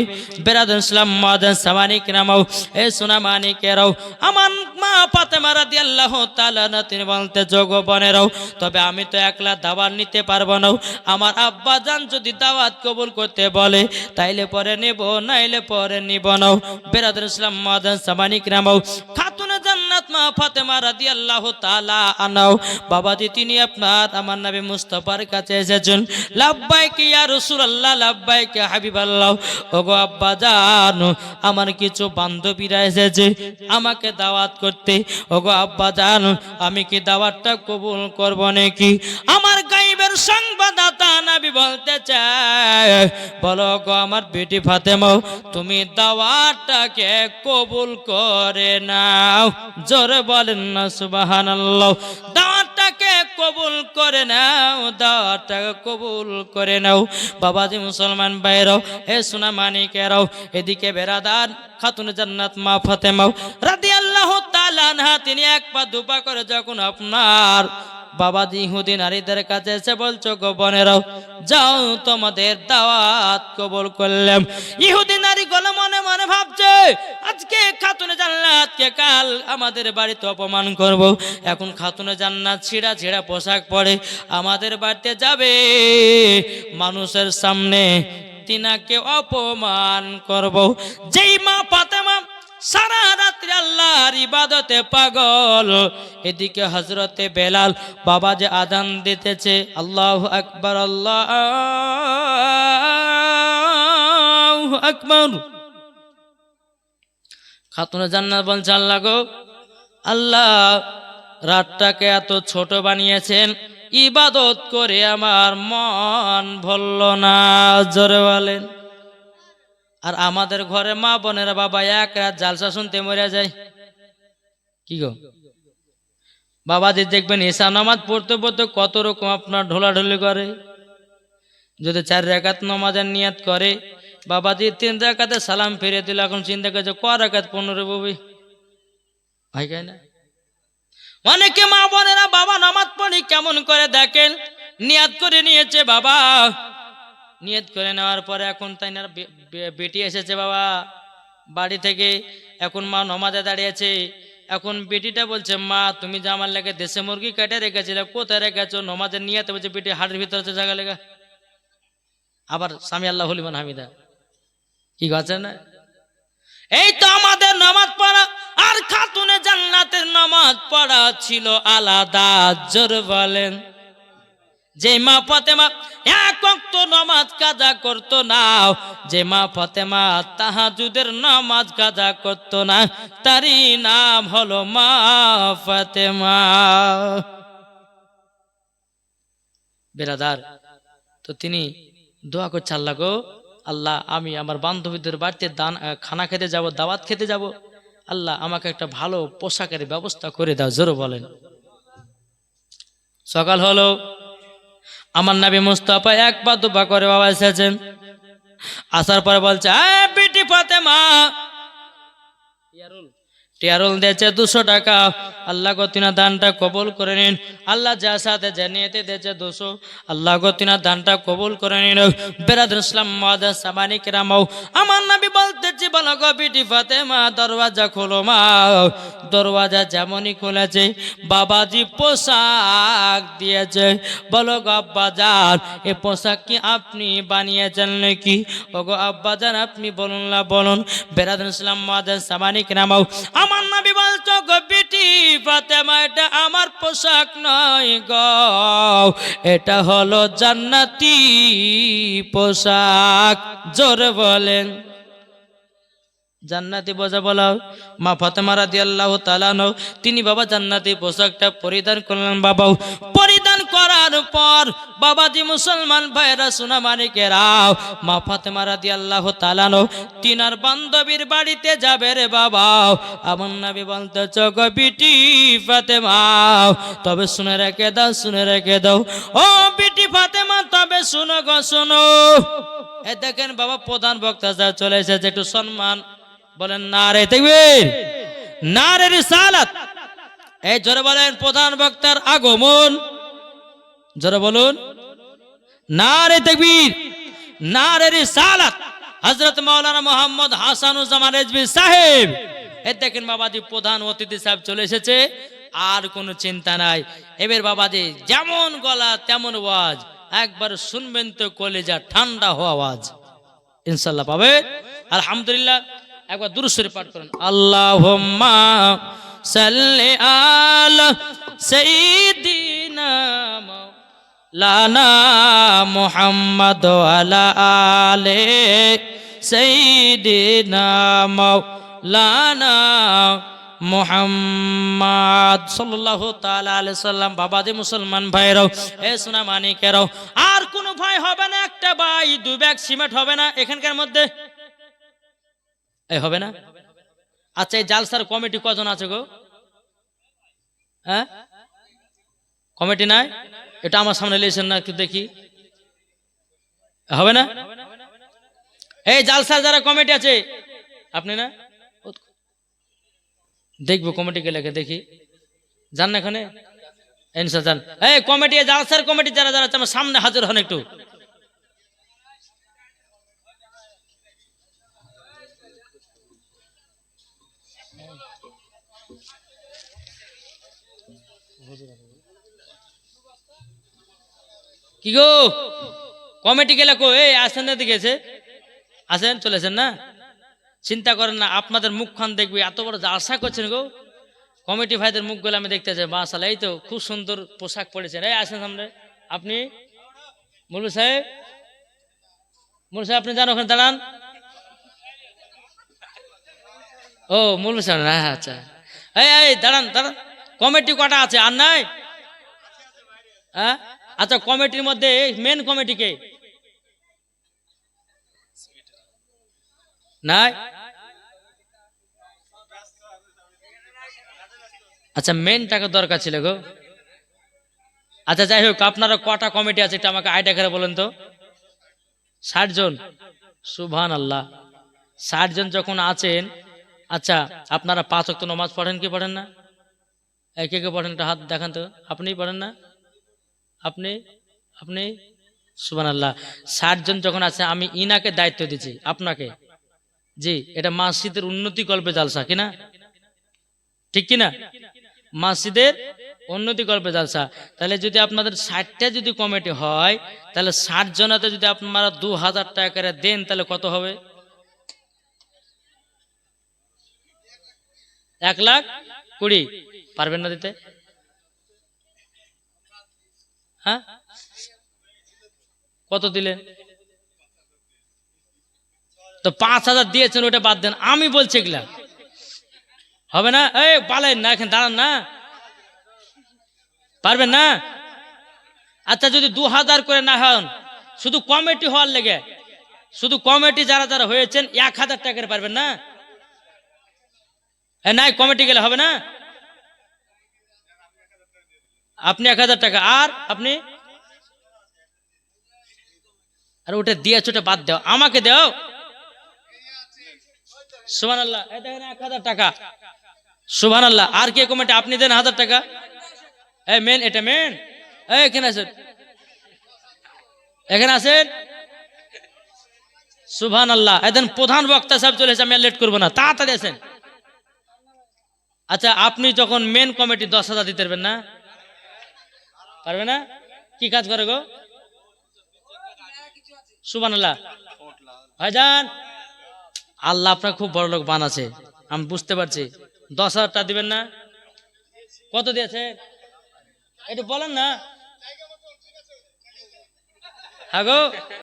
বেরাদুল ইসলাম মাদান সামানিক নামাও, এ সোনা মানিকেরাও, আমার মা ফাতেমা রাদিয়াল্লাহু তাআলা না তিনি বলতে যোগ বনেরাও, তবে আমি তো একলা দাওয়াত নিতে পারবো না, আমার আব্বা জান যদি দাওয়াত কবুল করতে বলে তাইলে পরে নেব, নাইলে পরে নিব না। বেরাদুল ইসলাম মাদান সামানিক নামাও, খাতুনে জান্নাত মা ফাতেমা রাদিয়াল্লাহু তাআলা আনাও, বাবাজি তিনি আপনার আমার নবী মুস্তাফার কাছে এসেছেন। লাব্বাইক ইয়া রাসূলুল্লাহ, লাব্বাইক ইয়া হাবিবাল্লাহ। ওগো আব্বা জান, আমার কিছু বান্ধবীরা এসেছে আমাকে দাওয়াত করতে। ওগো আব্বা জান, আমি কি দাওয়াতটা কবুল করব নাকি? আমার গায়েবের সংবাদদাতা নবী বলতে চায়, বলো গো আমার বেটি ফাতেমা, তুমি দাওয়াতটাকে কবুল করে নাও। জোরে বলেন না সুবহানাল্লাহ। দাওয়াতটাকে কবুল করে নাও, দাওয়াতটাকে কবুল করে নাও। বাবাজি মুসলমান ভাইরাও, এ সোনা মানিকেরাও, এদিকে বেরাদার খাতুনে জান্নাত মা ফাতেমা রাদিয়াল্লাহু তাআলা আনহা তিনি এক পা দুপা করে যখন আপনার বাবাজি ইহুদি নারীদের কাছে এসে বলছো, গো বোনেরাও যাও তোমাদের দাওয়াত কবুল করলাম। ইহুদি নারীগুলো মনে মনে ভাবছে, আজকে খাতুনে জান্নাতকে কাল আমাদের বাড়িতে অপমান করব। এখন খাতুনে জান্নাত ছিঁড়া ছিঁড়া পোশাক পরে আমাদের বাড়িতে যাবে, মানুষের সামনে তিনাকে অপমান করব। যেই মা ফাতেমা সারা রাত্রি আল্লাহর ইবাদতে পাগল, এদিকে হযরতে বেলাল বাবা যে আযান দিতেছে, আল্লাহু আকবার, আল্লাহু আকবার। খাতুনে জান্নাত বলছে, আল্লাহ গো আল্লাহ, রাতটাকে এত ছোট বানিয়েছেন, ইবাদত করে আমার মন ভরল না। জোরে বলেন। আর আমাদের ঘরে মা বোনেরা বাবা এক রাত জালসা শুনতে মরে যায়। কি গো বাবাজি দেখবেন ঈশা নামাজ পড়তে পড়তে কত রকম আপনার ঢোলাঢুলি করে। যদি 4 রাকাত নামাজের নিয়াত করে, বাবাজি 3 রাকাতে সালাম ফিরে দিল, এখন চিন্তা করছে ক রাকাত 15 ববি ভাই গায় না। অনেকে মা বোনেরা বাবা নামাজ পড়ি কেমন করে দেখেন, নিয়াত করে নিয়েছে বাবা, নিয়ত করে নেওয়ার পরে এখন তাই না বেটি এসেছে বাবা বাড়ি থেকে, এখন মা নমাজে দাঁড়িয়েছে। এখন বেটিটা বলছে, মা তুমি যে আমার লেগে দেশে মুরগি কেটে রেখেছিলে কোথায় রেখেছো? নমাজের নিয়াতে বলছে বেটি হাড়ের ভিতরে আছে জায়গা লেগা। আবার স্বামী আল্লাহ লিমান হামিদা কি আছে না। এই তো আমাদের নামাজ পড়া আর খাতুনে জান্নাতের নামাজ পড়া ছিল আলাদা। জোর বলেন। যে মা ফাতেমা এক ওয়াক্ত নামাজ কাজা করতো না, যে মা ফাতেমা তাহাজ্জুদের নামাজ কাজা করতো না, তারই নাম হলো মা ফাতেমা। বেরাদার, তো তিনি দোয়া করছে, আল্লাহ গো আল্লাহ, আমি আমার বান্ধবীদের বাড়িতে খানা খেতে যাব, দাওয়াত খেতে যাব, আল্লাহ আমাকে একটা ভালো পোশাকের ব্যবস্থা করে দাও। জোরে বলেন। সকাল হলো, আমার নবী মুস্তাফা এক পা দুপা করে বাবা এসেছেন। আসার পরে বলছে, বেটি ফাতেমা, টিয়ারুল দিয়েছে 200 টাকা, আল্লাহ গো তিনা দানটা কবুল করে নিন। আল্লাহ যা সাথে জানিয়েতে দিয়েছে 200, আল্লাহ গো তিনা দানটা কবুল করে নিন। বেরাদুল ইসলাম মাদান সামানিক রামাও, আমার নবী বলতেছি, বলো গো বেটি ফাতেমা দরওয়াজা খোলো। মা দরওয়াজা যেমনই খুলেছে বাবাজি পোশাক দিয়েছে। বলো গো আব্বা জান, এ পোশাক কি আপনি বানিয়েছেন নাকি? ও গো আব্বা জান আপনি বলুন না, বলুন। বেরাদুল ইসলাম মাদান সামানিক রামাও, আমার নবী বলছো, গো বেটি ফাতেমা এটা আমার পোশাক নয় গো, এটা হলো জান্নাতি পোশাক। জোরে বলেন। জান্নাতি পোশাক বলা মা ফাতেমা রাদিয়াল্লাহু তাআলা আনহা তিনি বাবা জান্নাতি পোশাকটা পরিধান করলেন। বাবা পরিধান করার পর বাবাজি মুসলমান ভাইরা সোনা মানিকেরা, মা ফাতেমা রাদিয়াল্লাহু তাআলা আনহা তিনার বান্ধবীর বাড়িতে যাবে রে বাবা। আমার নবী বলতেছ, গো বিটি ফাতেমা তবে শুনে রেখে দাও, শুনে রেখে দাও। ও বিটি ফাতেমা তবে শুনো গো শুনো। এ দেখেন বাবা প্রধান বক্তা যা চলে এসেছে, একটু সম্মান বলেন নারে তাকবীর, নারে রিসালাত। এই জোরে বলেন প্রধান বক্তার আগমন। জোরে বলুন নারে তাকবীর। নারে রিসালাত হযরত মাওলানা মোহাম্মদ হাসানুজ্জামান রেজভী সাহেব। এই দেখেন বাবাজি প্রধান অতিথি সাহেব চলে এসেছে, আর কোনো চিন্তা নাই। এবার বাবাজি যেমন গলা তেমন আওয়াজ, একবার শুনবেন তো কলিজা ঠান্ডা হওয়া আওয়াজ ইনশাআল্লাহ পাবে। আলহামদুলিল্লাহ, একবার দুরূদ শরীফ পাঠ করেন। আল্লাহুম্মা সাল্লি আলা সাইয়্যিদিনা লানা মুহাম্মদ আলা আলে সাইয়্যিদিনা মাওলানা মুহাম্মদ সাল্লাল্লাহু তাআলা আলাইহি সাল্লাম। বাবাজি মুসলমান ভাইরাও, এ সোনা মানিকেরাও, আর কোন ভাই হবে না, একটা ভাই 2 ব্যাগ সিমেন্ট হবে না এখানকার মধ্যে, এই হবে না? আচ্ছা, এই জালসার কমিটি কজন আছে গো? হ্যাঁ, কমিটি নাই? এটা আমার সামনে লেছেন না, একটু দেখি, হবে না? এই জালসার যারা কমিটি আছে, আপনি না? দেখবো কমিটি কে লেখে, দেখি, যান না এখানে, যান। এই কমিটি, জালসার কমিটি যারা যারা আছে আমার সামনে হাজির হন একটু। কি গো কমিটি গেলে কো? এই আসেন না, দিকে আসেন, চলেছেন না? চিন্তা করেন না, আপনাদের মুখখান দেখবি, এত বড় আশা করছেন গো। কমিটি ভাইদের মুখগুলো আমি দেখতে চাই, মাশাআল্লাহ, এই তো খুব সুন্দর পোশাক পরেছেন। এই আসেন সামনে, আপনি মুলু সাহেব, মুলু সাহেব আপনি যান ওখানে দাঁড়ান। ও মুলু সাহেব, হ্যাঁ আচ্ছা, এই দাঁড়ান দাঁড়ান। কমিটি কটা আছে আর নাই? হ্যাঁ, আচ্ছা, কমিটির মধ্যে মেন কমিটি কে নাই? আচ্ছা, মেন টাকা দরকার ছিল গো। আচ্ছা, যাই হোক, আপনারা কটা কমিটি আছে এটা আমাকে আইডিয়া করে বলেন তো। 60 জন, সুবহানাল্লাহ। 60 জন যখন আছেন, আচ্ছা, আপনারা 5 ওয়াক্ত নামাজ পড়েন কি পড়েন না? কে কে পড়েন, একটা হাত দেখান তো। আপনি পড়েন না? আপনি আপনি সুবহানাল্লাহ। 60 জন যখন আছে, আমি ইনাকে দায়িত্ব দিচ্ছি আপনাকে, জি, এটা মসজিদের উন্নতি কল্পে জালসা কিনা, ঠিক কিনা? মসজিদের উন্নতি কল্পে জালসা। তাহলে যদি আপনাদের 60টা যদি কমিটি হয়, তাহলে 60 জনাতে যদি আপনারা 2000 টাকা করে দেন, তাহলে কত হবে? 1,20,000 পারবেন না দিতে? হ্যাঁ, কত দিলেন? তো 5,000 দিয়েছেন, ওটা বাদ দেন। আমি বলছি এগুলা হবে না। এই পালেন না, এখানে দাঁড়ান না, পারবেন না? আচ্ছা, যদি 2000 করে না হন, শুধু কমিটি হওয়ার লেগে, শুধু কমিটি যারা যারা হয়েছেন 1000 টাকা করে পারবেন না? নাই, কমিটি গেলে হবে না। আপনি 1000 টাকা, আর আপনি, আর ওটা দিয়েছ, ওটা বাদ দাও, আমাকে দাও। সুবহানাল্লাহ, এই দেখেন 1000 টাকা, সুবহানাল্লাহ। আর কে কমিটি? আপনি দেন 1000 টাকা। এই মেন, এটা মেন। এই এখানে আসেন, এখানে আসেন, সুবহানাল্লাহ। এদেন প্রধান বক্তা সাহেব চলে এসে, আমি লেট করবো না, তাড়াতাড়ি আসেন। আচ্ছা, আপনি যখন মেন কমিটি 10,000 দিতে পারবেন না? পারবে না? কি কাজ করে গো? সুবহানাল্লাহ। ভাইজান, আল্লাহ আপনার খুব বড় লোক বানাচ্ছে, আমি বুঝতে পারছি। 10,000 টাকা দিবেন না? কত দিয়েছে একটু বলেন না। হ্যাঁ গো।